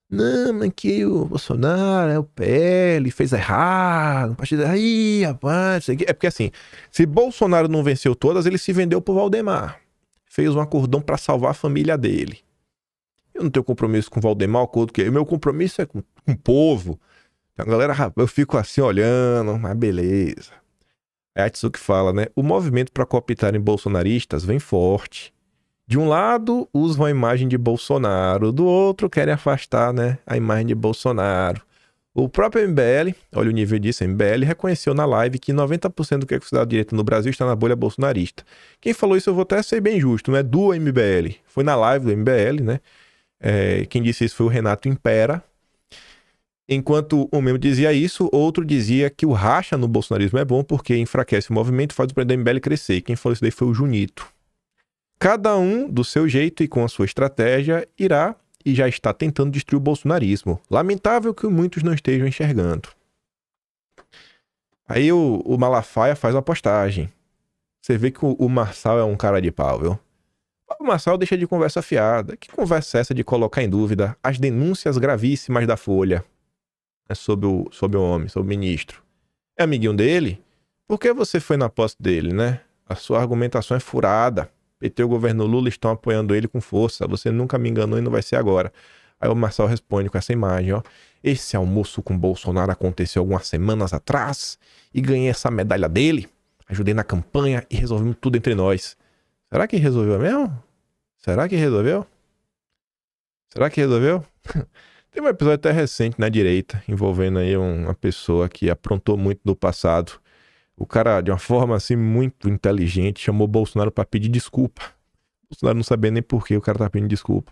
Não, mas que o Bolsonaro é o PL, fez errado. Aí, rapaz, isso aqui. É porque assim, se Bolsonaro não venceu todas, ele se vendeu pro Valdemar. Fez um acordão para salvar a família dele. Eu não tenho compromisso com o Valdemar, o meu compromisso é com o povo. Então, galera, eu fico assim olhando, mas beleza. É a Tsuki fala, né? O movimento para cooptarem bolsonaristas vem forte. De um lado, usam a imagem de Bolsonaro. Do outro, querem afastar, né, a imagem de Bolsonaro. O próprio MBL, olha o nível disso, MBL reconheceu na live que 90% do que é considerado direita no Brasil está na bolha bolsonarista. Quem falou isso eu vou até ser bem justo, não é do MBL. Foi na live do MBL, né? Quem disse isso foi o Renato Impera. Enquanto um membro dizia isso, outro dizia que o racha no bolsonarismo é bom porque enfraquece o movimento e faz o presidente do MBL crescer. E quem falou isso daí foi o Junito. Cada um, do seu jeito e com a sua estratégia, irá e já está tentando destruir o bolsonarismo. Lamentável que muitos não estejam enxergando. Aí o Malafaia faz uma postagem. Você vê que o Marçal é um cara de pau, viu? O Marçal deixa de conversa fiada. Que conversa é essa de colocar em dúvida as denúncias gravíssimas da Folha, né, sobre o homem, sobre o ministro? É amiguinho dele? Por que você foi na posse dele, né? A sua argumentação é furada. PT e o governo Lula estão apoiando ele com força. Você nunca me enganou e não vai ser agora. Aí o Marçal responde com essa imagem, ó. Esse almoço com Bolsonaro aconteceu algumas semanas atrás e ganhei essa medalha dele. Ajudei na campanha e resolvemos tudo entre nós. Será que resolveu mesmo? Será que resolveu? Tem um episódio até recente na direita, envolvendo aí uma pessoa que aprontou muito no passado. O cara, de uma forma assim muito inteligente, chamou Bolsonaro para pedir desculpa. Bolsonaro não sabia nem por que o cara tá pedindo desculpa.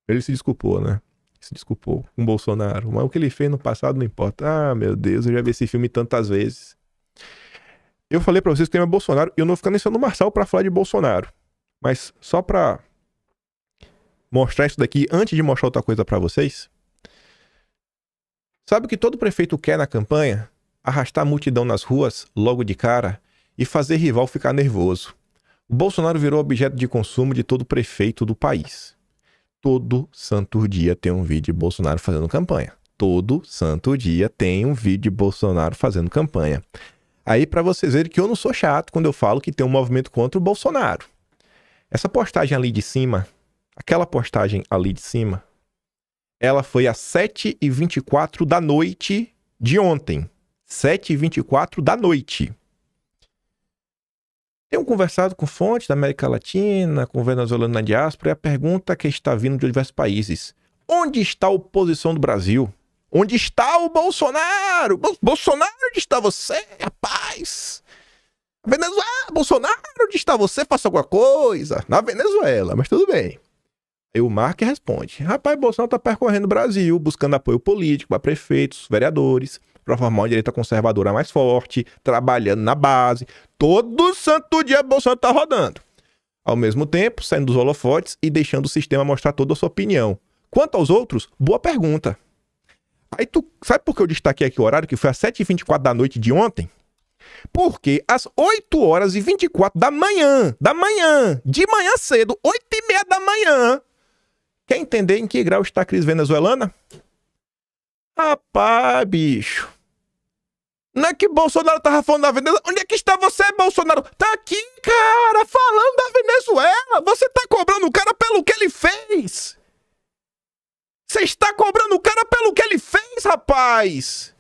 Ele se desculpou, né? Se desculpou com Bolsonaro. Mas o que ele fez no passado não importa. Ah, meu Deus, eu já vi esse filme tantas vezes. Eu falei pra vocês que o tema é Bolsonaro e eu não vou ficar nem sendo no Marçal pra falar de Bolsonaro. Mas só pra mostrar isso daqui, antes de mostrar outra coisa pra vocês. Sabe o que todo prefeito quer na campanha? Arrastar a multidão nas ruas, logo de cara, e fazer rival ficar nervoso. O Bolsonaro virou objeto de consumo de todo prefeito do país. Todo santo dia tem um vídeo de Bolsonaro fazendo campanha. Todo santo dia tem um vídeo de Bolsonaro fazendo campanha. Aí pra vocês verem que eu não sou chato quando eu falo que tem um movimento contra o Bolsonaro. Essa postagem ali de cima, Aquela postagem ali de cima, ela foi às 7h24 da noite de ontem. 7h24 da noite. Tenho conversado com fontes da América Latina, com venezuelanos na diáspora, e a pergunta que está vindo de diversos países: onde está a oposição do Brasil? Onde está o Bolsonaro? Bolsonaro, onde está você, rapaz? Venezuela, Bolsonaro, onde está você? Faça alguma coisa. Na Venezuela, mas tudo bem. Aí o Mark responde: rapaz, Bolsonaro está percorrendo o Brasil, buscando apoio político para prefeitos, vereadores, para formar uma direita conservadora mais forte, trabalhando na base. Todo santo dia Bolsonaro está rodando. Ao mesmo tempo, saindo dos holofotes e deixando o sistema mostrar toda a sua opinião. Quanto aos outros, boa pergunta. Aí tu sabe por que eu destaquei aqui o horário, que foi às 7h24 da noite de ontem? Porque às 8h24 da manhã, de manhã cedo, 8h30 da manhã, quer entender em que grau está a crise venezuelana? Rapaz, bicho. Não é que Bolsonaro tava falando da Venezuela? Onde é que está você, Bolsonaro? Tá aqui, cara, falando da Venezuela. Você tá cobrando o cara pelo que ele fez. Você está cobrando o cara pelo que ele fez, rapaz.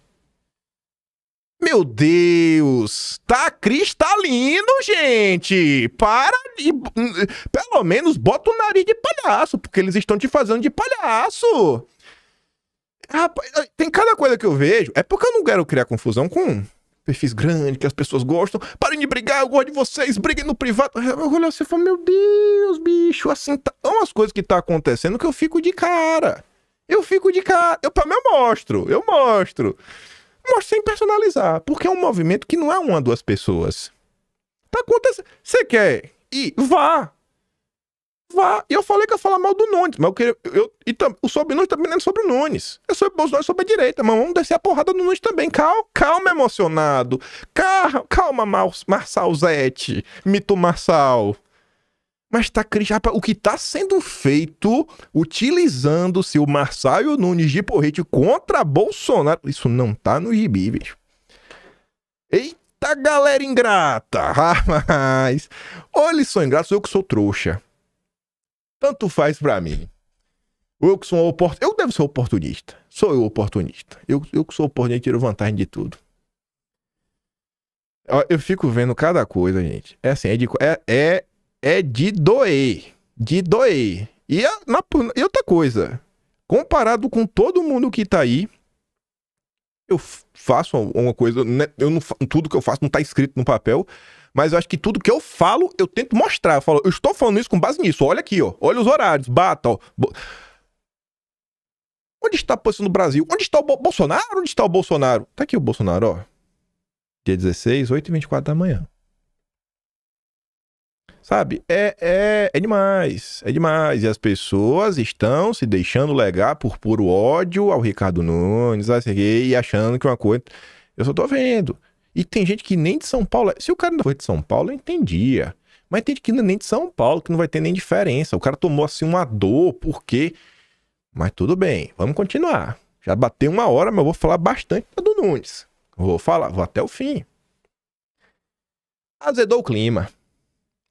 Meu Deus. Tá cristalino, gente. Para de... Pelo menos bota o nariz de palhaço, porque eles estão te fazendo de palhaço. Rapaz, tem cada coisa que eu vejo. É porque eu não quero criar confusão com perfis grandes, que as pessoas gostam. Parem de brigar, eu gosto de vocês, briguem no privado. Eu olho assim e falo, meu Deus, bicho, assim, tá umas coisas que tá acontecendo que eu fico de cara. Eu mostro. Mostro sem personalizar, porque é um movimento que não é uma ou duas pessoas. Tá acontecendo. Você quer ir? Vá. E eu falei que eu ia falar mal do Nunes, mas o sobre Nunes também não é sobre o Nunes. É sobre o Bolsonaro, sobre a direita, mas vamos descer a porrada do Nunes também. Calma, emocionado. Calma, Marsalzete, mito Marçal. Mas tá o que tá sendo feito utilizando-se o Marçal e o Nunes de porrete contra Bolsonaro, isso não tá no gibi, bicho. Eita, galera ingrata, rapaz. Ou eles são ingratos, ou eu que sou trouxa. Tanto faz pra mim. Eu que sou eu devo ser oportunista. Sou eu oportunista. Eu que sou oportunista e tiro vantagem de tudo. Eu fico vendo cada coisa, gente. É assim, é de doer. De doer. E outra coisa. Comparado com todo mundo que tá aí, eu faço uma coisa... tudo que eu faço não tá escrito no papel, mas eu acho que tudo que eu falo, eu tento mostrar. Eu falo, eu estou falando isso com base nisso. Olha aqui, ó. Olha os horários. Bata, ó. Onde está a posição do Brasil? Onde está o Bolsonaro? Onde está o Bolsonaro? Tá aqui o Bolsonaro, ó. Dia 16, 8h24 da manhã. Sabe? É demais. É demais. E as pessoas estão se deixando legar por puro ódio ao Ricardo Nunes, e achando que uma coisa... Eu só tô vendo. E tem gente que nem de São Paulo... Se o cara não foi de São Paulo, eu entendia. Mas tem gente que não é nem de São Paulo, que não vai ter nem diferença. O cara tomou assim uma dor, por quê? Mas tudo bem, vamos continuar. Já bateu 1 hora, mas eu vou falar bastante do Nunes. Vou até o fim. Azedou o clima.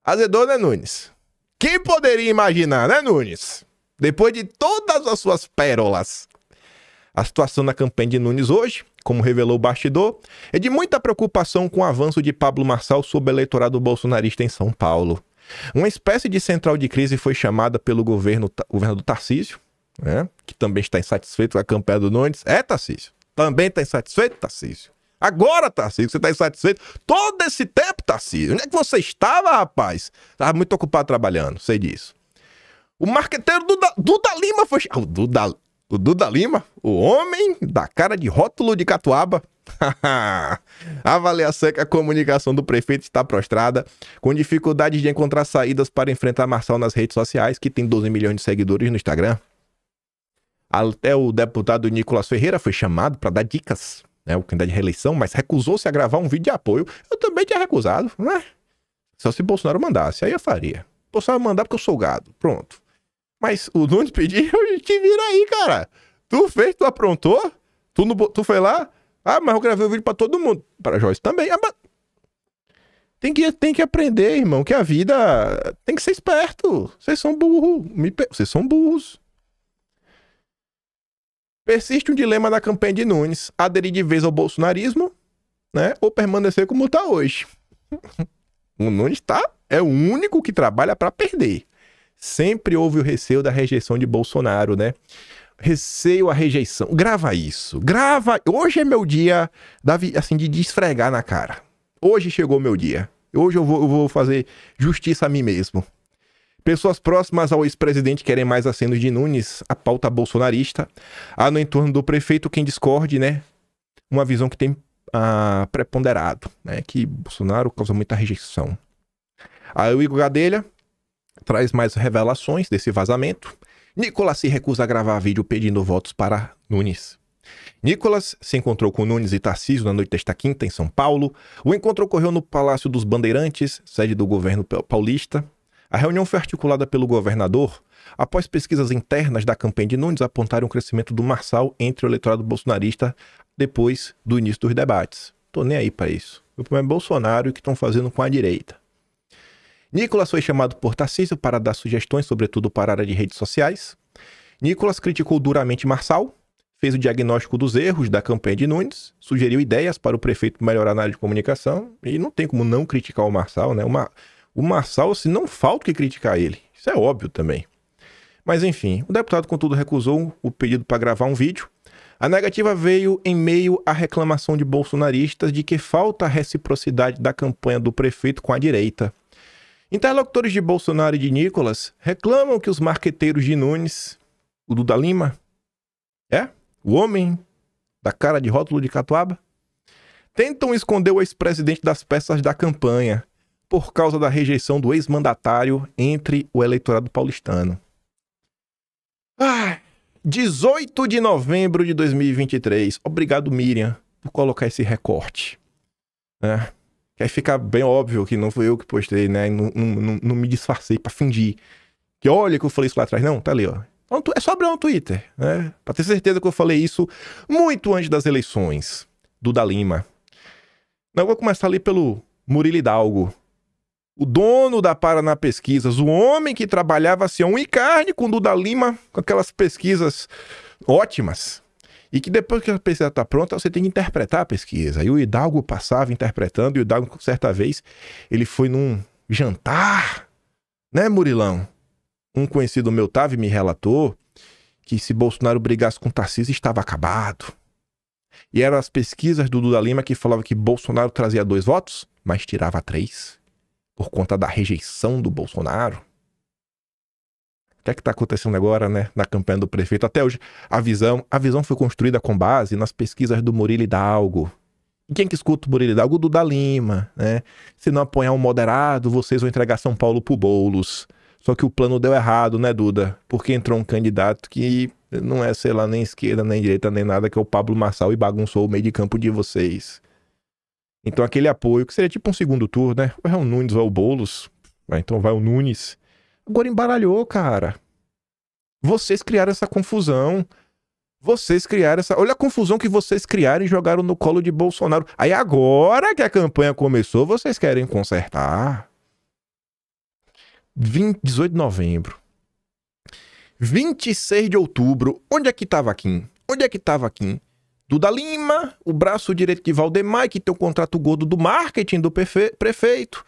Azedou, né, Nunes? Quem poderia imaginar, né, Nunes? Depois de todas as suas pérolas. A situação na campanha de Nunes hoje, como revelou o bastidor, é de muita preocupação com o avanço de Pablo Marçal sobre o eleitorado bolsonarista em São Paulo. Uma espécie de central de crise foi chamada pelo governador Tarcísio, né, que também está insatisfeito com a campanha do Nunes. Tarcísio? Também está insatisfeito, Tarcísio? Agora, Tarcísio, você está insatisfeito? Todo esse tempo, Tarcísio. Onde é que você estava, rapaz? Estava muito ocupado trabalhando, sei disso. O marqueteiro Duda Lima foi... O Duda Lima, o homem da cara de rótulo de catuaba. Avaliação que a comunicação do prefeito está prostrada, com dificuldades de encontrar saídas para enfrentar Marçal nas redes sociais, que tem 12 milhões de seguidores no Instagram. Até o deputado Nicolas Ferreira foi chamado para dar dicas, né, o candidato de reeleição, mas recusou-se a gravar um vídeo de apoio. Eu também tinha recusado, né? Só se Bolsonaro mandasse, aí eu faria. Bolsonaro mandar porque eu sou gado, pronto. Mas o Nunes pediu, eu te vira aí, cara. Tu fez, tu aprontou, tu foi lá. Ah, mas eu gravei o vídeo pra todo mundo. Para Joyce também. Tem que aprender, irmão, que a vida tem que ser esperto. Vocês são burros. Vocês são burros. Persiste um dilema na campanha de Nunes: aderir de vez ao bolsonarismo, né? Ou permanecer como está hoje. O Nunes é o único que trabalha para perder. Sempre houve o receio da rejeição de Bolsonaro, né? Receio a rejeição. Grava isso. Grava. Hoje é meu dia, assim, de esfregar na cara. Hoje chegou meu dia. Hoje eu vou fazer justiça a mim mesmo. Pessoas próximas ao ex-presidente querem mais acenos de Nunes, a pauta bolsonarista. Há no entorno do prefeito quem discorde, né? Uma visão que tem preponderado, né? Que Bolsonaro causa muita rejeição. Aí o Igor Gadelha traz mais revelações desse vazamento. Nicolas se recusa a gravar vídeo pedindo votos para Nunes. Nicolas se encontrou com Nunes e Tarcísio na noite desta quinta em São Paulo. O encontro ocorreu no Palácio dos Bandeirantes, sede do governo paulista. A reunião foi articulada pelo governador após pesquisas internas da campanha de Nunes apontarem um crescimento do marçal entre o eleitorado bolsonarista depois do início dos debates. Tô nem aí para isso. O problema é Bolsonaro e o que estão fazendo com a direita. Nicolas foi chamado por Tarcísio para dar sugestões, sobretudo para a área de redes sociais. Nicolas criticou duramente Marçal, fez o diagnóstico dos erros da campanha de Nunes, sugeriu ideias para o prefeito melhorar na área de comunicação, e não tem como não criticar o Marçal, né? O Marçal, assim, não falta o que criticar ele. Isso é óbvio também. Mas enfim, o deputado, contudo, recusou o pedido para gravar um vídeo. A negativa veio em meio à reclamação de bolsonaristas de que falta a reciprocidade da campanha do prefeito com a direita. Interlocutores de Bolsonaro e de Nicolas reclamam que os marqueteiros de Nunes, o Duda Lima, o homem da cara de rótulo de catuaba, tentam esconder o ex-presidente das peças da campanha por causa da rejeição do ex-mandatário entre o eleitorado paulistano. 18 de novembro de 2023. Obrigado, Miriam, por colocar esse recorte. Que aí fica bem óbvio que não fui eu que postei, né? Não me disfarcei pra fingir. Que olha que eu falei isso lá atrás. Não, tá ali, ó. É só abrir um Twitter, né? Pra ter certeza que eu falei isso muito antes das eleições. Duda Lima. Eu vou começar ali pelo Murilo Hidalgo. O dono da Paraná Pesquisas, o homem que trabalhava assim, a unha e carne com Duda Lima, com aquelas pesquisas ótimas. E que depois que a pesquisa está pronta, você tem que interpretar a pesquisa. E o Hidalgo passava interpretando, e o Hidalgo, certa vez, ele foi num jantar, né, Murilão? Um conhecido meu tava e me relatou que se Bolsonaro brigasse com Tarcísio, estava acabado. E eram as pesquisas do Duda Lima que falavam que Bolsonaro trazia 2 votos, mas tirava 3, por conta da rejeição do Bolsonaro. O que é que está acontecendo agora, né, na campanha do prefeito? Até hoje, a visão foi construída com base nas pesquisas do Murilo Hidalgo. E quem que escuta o Murilo Hidalgo? O Duda Lima, né? Se não apoiar um moderado, vocês vão entregar São Paulo pro Boulos. Só que o plano deu errado, né, Duda? Porque entrou um candidato que não é, sei lá, nem esquerda, nem direita, nem nada, que é o Pablo Marçal, e bagunçou o meio de campo de vocês. Então aquele apoio, que seria tipo um segundo turno, né? Vai o Nunes, vai o Boulos. Então vai o Nunes. Agora embaralhou, cara. Vocês criaram essa confusão. Olha a confusão que vocês criaram e jogaram no colo de Bolsonaro. Aí agora que a campanha começou, vocês querem consertar. 18 de novembro. 26 de outubro. Onde é que tava Kim? Duda Lima, o braço direito de Valdemar, que tem o contrato gordo do marketing do prefeito.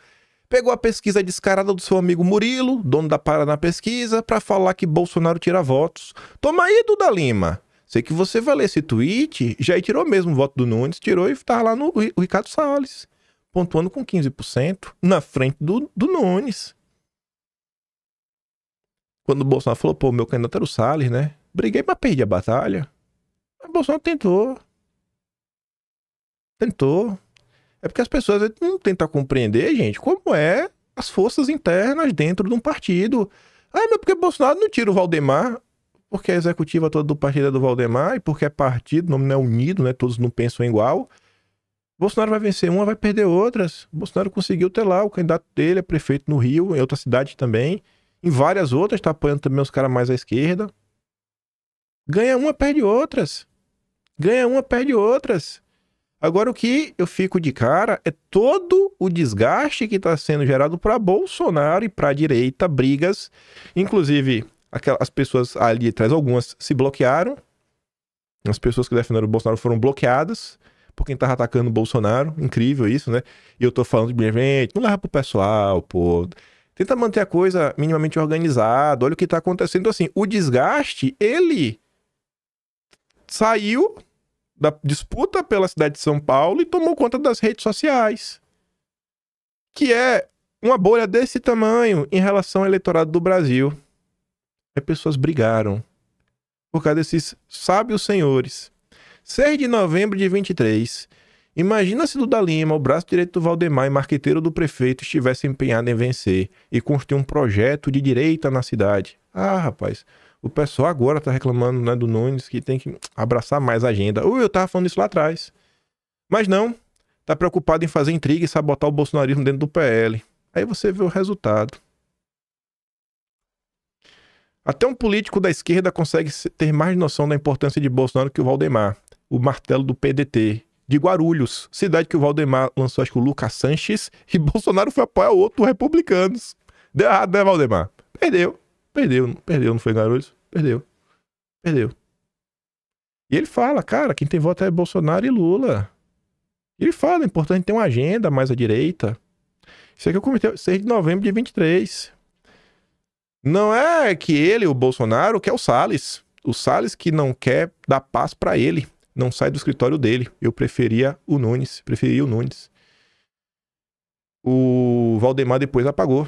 Pegou a pesquisa descarada do seu amigo Murilo, dono da Paraná Pesquisa, para falar que Bolsonaro tira votos. Toma aí, Duda Lima. Sei que você vai ler esse tweet, já tirou mesmo o voto do Nunes, tirou e tá lá no Ricardo Salles, pontuando com 15%, na frente do Nunes. Quando o Bolsonaro falou, pô, meu candidato era o Salles, né? Briguei, mas perdi a batalha. Mas o Bolsonaro tentou. É porque as pessoas não tentam compreender, gente, como é as forças internas dentro de um partido. Mas porque Bolsonaro não tira o Valdemar, porque a executiva toda do partido é do Valdemar, e porque é partido, o nome não é unido, né? Todos não pensam igual. Bolsonaro vai vencer uma, vai perder outras. Bolsonaro conseguiu ter lá, o candidato dele é prefeito no Rio, em outra cidade também. Em várias outras, tá apoiando também os caras mais à esquerda. Ganha uma, perde outras. Agora, o que eu fico de cara é todo o desgaste que está sendo gerado para Bolsonaro e para a direita, brigas. Inclusive, as pessoas ali atrás, algumas se bloquearam. As pessoas que defenderam o Bolsonaro foram bloqueadas por quem estava atacando o Bolsonaro. Incrível isso, né? E eu tô falando de gente, não leva pro pessoal, pô. Tenta manter a coisa minimamente organizada. Olha o que tá acontecendo. Então, assim, o desgaste, ele saiu da disputa pela cidade de São Paulo e tomou conta das redes sociais, que é uma bolha desse tamanho em relação ao eleitorado do Brasil. As pessoas brigaram por causa desses sábios senhores. 6 de novembro de 23. Imagina se Duda Lima, o braço direito do Valdemar e marqueteiro do prefeito, estivesse empenhado em vencer e construir um projeto de direita na cidade. Ah, rapaz, o pessoal agora tá reclamando, né, do Nunes, que tem que abraçar mais a agenda. Eu tava falando isso lá atrás. Mas não, tá preocupado em fazer intriga e sabotar o bolsonarismo dentro do PL. Aí você vê o resultado. Até um político da esquerda consegue ter mais noção da importância de Bolsonaro que o Valdemar, o martelo do PDT, de Guarulhos, cidade que o Valdemar lançou, acho que o Lucas Sanches, e Bolsonaro foi apoiar o outro republicanos. Deu errado, né, Valdemar? Perdeu, não foi Guarulhos? Perdeu. E ele fala, cara, quem tem voto é Bolsonaro e Lula. Ele fala, é importante ter uma agenda mais à direita. Isso aqui eu comentei 6 de novembro de 23. Não é que ele, o Bolsonaro, quer o Salles. O Salles que não quer dar paz pra ele. Não sai do escritório dele. Eu preferia o Nunes. O Valdemar depois apagou.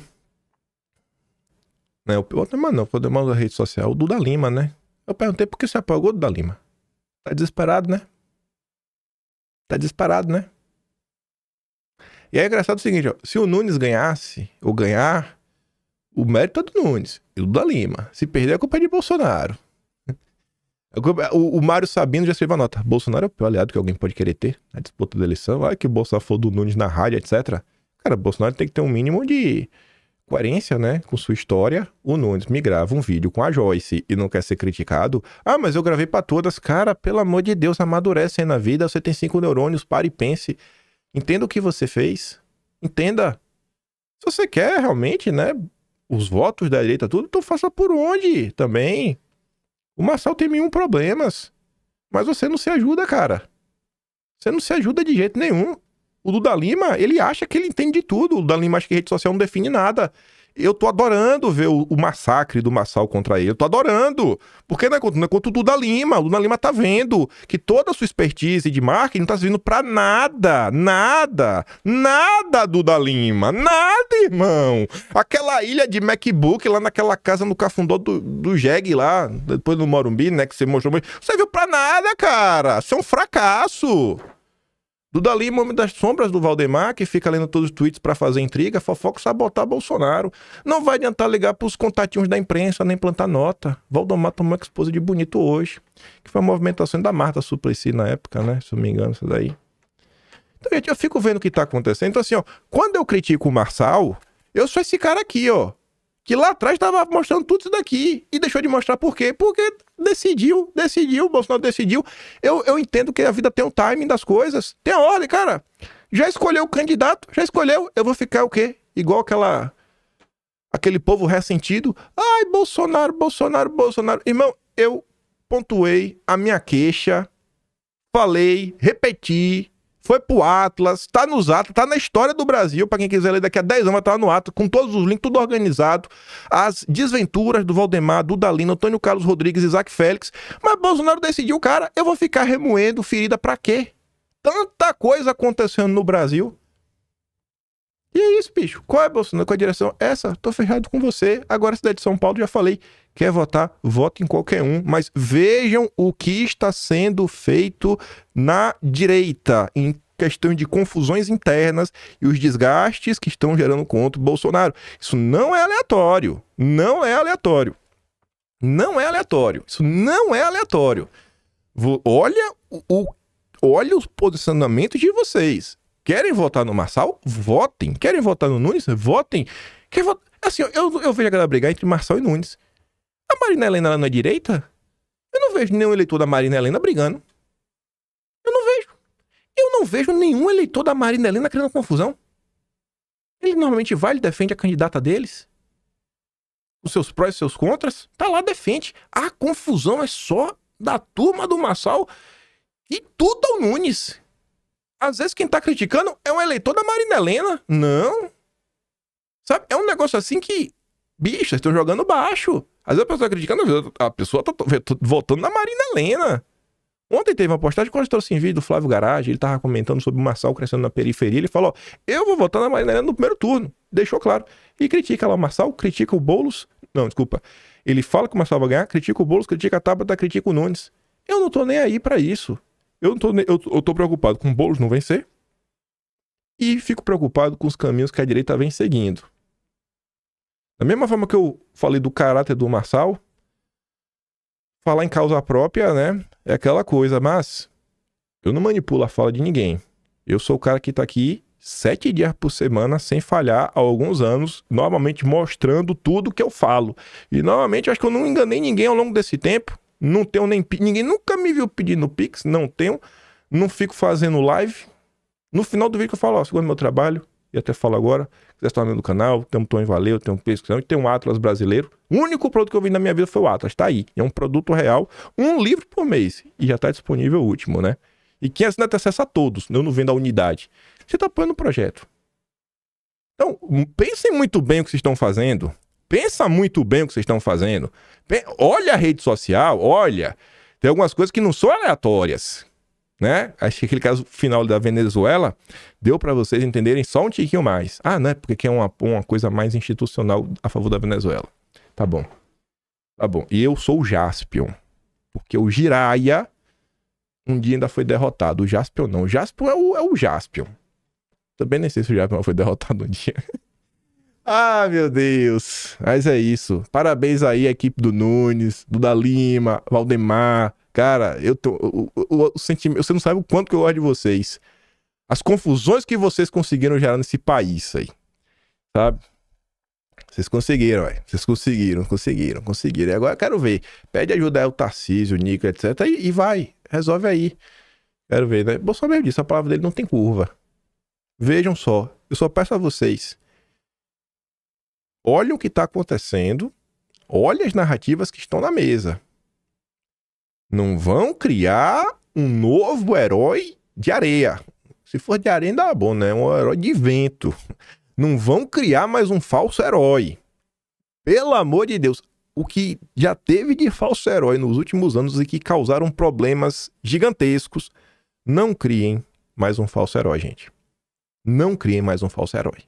Não, o Valdemar não. O Valdemar da rede social. O Duda Lima, né? Eu perguntei por que você apagou o Duda Lima. Tá desesperado, né? E é engraçado o seguinte, ó. Se o Nunes ganhasse, ou ganhar, o mérito é do Nunes e do Duda Lima. Se perder, a culpa é de Bolsonaro. O Mário Sabino já escreveu a nota. Bolsonaro é o pior aliado que alguém pode querer ter na disputa da eleição. Olha que o Bolsonaro falou do Nunes na rádio, etc. Cara, Bolsonaro tem que ter um mínimo de coerência, né? Com sua história. O Nunes me grava um vídeo com a Joyce e não quer ser criticado. Ah, mas eu gravei pra todas. Cara, pelo amor de Deus, amadurece aí na vida. Você tem 5 neurônios, pare e pense. Entenda o que você fez. Entenda. Se você quer realmente, né, os votos da direita, tudo, então faça por onde também. O Marçal tem 1000 problemas. Mas você não se ajuda, cara. Você não se ajuda de jeito nenhum. O Duda Lima, ele acha que ele entende de tudo. O Duda Lima acha que rede social não define nada. Eu tô adorando ver o massacre do Marçal contra ele. Eu tô adorando. Porque não é contra o Duda Lima. O Duda Lima tá vendo que toda a sua expertise de marketing não tá servindo pra nada. Nada, Duda Lima. Nada, irmão. Aquela ilha de MacBook lá naquela casa no Cafundó do Jeg lá, depois do Morumbi, né, que você mostrou. Você viu pra nada, cara. Isso é um fracasso. Duda Lima, homem das sombras do Valdemar, que fica lendo todos os tweets pra fazer intriga, fofoca, sabotar Bolsonaro. Não vai adiantar ligar pros contatinhos da imprensa, nem plantar nota. Valdemar tomou uma expose de bonito hoje, que foi a movimentação da Marta Suplicy na época, né? Se eu não me engano, isso daí. Então, gente, eu fico vendo o que tá acontecendo. Então, assim, ó, quando eu critico o Marçal, eu sou esse cara aqui, ó, que lá atrás tava mostrando tudo isso daqui e deixou de mostrar por quê? Porque decidiu, o Bolsonaro decidiu. Eu entendo que a vida tem um timing das coisas, tem a ordem, cara. Já escolheu o candidato, eu vou ficar o quê? Igual aquele povo ressentido. Ai, Bolsonaro. Irmão, eu pontuei a minha queixa, falei, repeti, foi pro Atlas, tá nos Atlas, tá na história do Brasil, pra quem quiser ler daqui a 10 anos, vai estar no Atlas, com todos os links, tudo organizado, as desventuras do Valdemar, do Dalino, Antônio Carlos Rodrigues, Isaac Félix, mas Bolsonaro decidiu, cara, eu vou ficar remoendo ferida pra quê? Tanta coisa acontecendo no Brasil. E é isso, bicho. Qual é, Bolsonaro? Qual é a direção? Essa, tô fechado com você. Agora, cidade de São Paulo, já falei. Quer votar? Vote em qualquer um. Mas vejam o que está sendo feito na direita em questão de confusões internas e os desgastes que estão gerando contra o Bolsonaro. Isso não é aleatório. Isso não é aleatório. Olha os posicionamentos de vocês. Querem votar no Marçal? Votem. Querem votar no Nunes? Votem. Assim, eu vejo a galera brigar entre Marçal e Nunes. A Marina Helena, ela não é direita? Eu não vejo nenhum eleitor da Marina Helena brigando. Eu não não vejo nenhum eleitor da Marina Helena criando confusão. Ele normalmente vai, ele defende a candidata deles. Os seus prós e seus contras. Tá lá, defende. A confusão é só da turma do Marçal e tudo ao Nunes. Às vezes quem tá criticando é um eleitor da Marina Helena. Não. Sabe? É um negócio assim que... Bicho, vocês estão jogando baixo. Às vezes a pessoa tá criticando, a pessoa tá votando na Marina Helena. Ontem teve uma postagem quando eu trouxe em vídeo do Flávio Garage, ele tava comentando sobre o Marçal crescendo na periferia, ele falou, eu vou votar na Marina Helena no primeiro turno. Deixou claro. E critica lá o Marçal, critica o Boulos. Não, desculpa. Ele fala que o Marçal vai ganhar, critica o Boulos, critica a Tabata, critica o Nunes. Eu não tô nem aí pra isso. Eu tô preocupado com o Boulos não vencer. E fico preocupado com os caminhos que a direita vem seguindo. Da mesma forma que eu falei do caráter do Marçal, falar em causa própria, né? É aquela coisa, mas eu não manipulo a fala de ninguém. Eu sou o cara que tá aqui 7 dias por semana, sem falhar, há alguns anos, normalmente mostrando tudo que eu falo. E normalmente eu acho que eu não enganei ninguém ao longo desse tempo. Não tenho nem... Ninguém nunca me viu pedindo Pix, não tenho. Não fico fazendo live. No final do vídeo eu falo, ó, segundo meu trabalho, e até falo agora, se quiser se tornar do canal, tem um Tom Valeu, tem um Pesquisão e tem um Atlas brasileiro. O único produto que eu vi na minha vida foi o Atlas, tá aí. É um produto real, um livro por mês. E já tá disponível o último, né? E quem assina tem acesso a todos, eu não vendo a unidade. Você tá apoiando o projeto. Então, pensem muito bem o que vocês estão fazendo. Pensa muito bem o que vocês estão fazendo. Olha a rede social, olha. Tem algumas coisas que não são aleatórias, né? Acho que aquele caso final da Venezuela deu para vocês entenderem só um tiquinho mais. Ah, não é porque é uma coisa mais institucional a favor da Venezuela. Tá bom. Tá bom. E eu sou o Jaspion. Porque o Jiraya um dia ainda foi derrotado. O Jaspion não. O Jaspion é o Jaspion. Também nem sei se o Jaspion foi derrotado um dia. Ah, meu Deus. Mas é isso. Parabéns aí à equipe do Nunes, do da Lima, Valdemar. Cara, o sentimento, você não sabe o quanto que eu gosto de vocês. As confusões que vocês conseguiram gerar nesse país aí. Sabe? Vocês conseguiram, velho. Vocês conseguiram. E agora eu quero ver. Pede ajuda aí o Tarcísio, o Nico, etc. E vai. Resolve aí. Quero ver, né? Bolsonaro mesmo disse, a palavra dele não tem curva. Vejam só. Eu só peço a vocês. Olhem o que está acontecendo. Olhem as narrativas que estão na mesa. Não vão criar um novo herói de areia. Se for de areia ainda é bom, né? Um herói de vento. Não vão criar mais um falso herói. Pelo amor de Deus. O que já teve de falso herói nos últimos anos e que causaram problemas gigantescos. Não criem mais um falso herói, gente. Não criem mais um falso herói.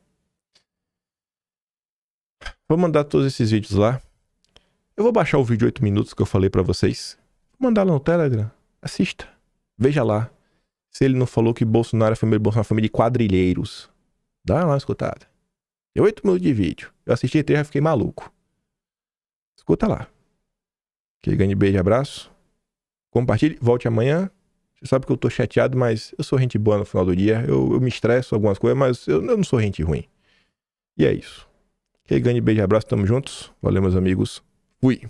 Vou mandar todos esses vídeos lá. Eu vou baixar o vídeo 8 minutos que eu falei pra vocês. Vou mandar lá no Telegram. Assista. Veja lá. Se ele não falou que Bolsonaro é uma família de quadrilheiros. Dá uma escutada. É 8 minutos de vídeo. Eu assisti 3 e fiquei maluco. Escuta lá. Que ganhe beijo e abraço. Compartilhe. Volte amanhã. Você sabe que eu tô chateado, mas eu sou gente boa no final do dia. Eu me estresso algumas coisas, mas eu não sou gente ruim. E é isso. Que ganhe beijo e abraço. Tamo juntos. Valeu, meus amigos. Fui.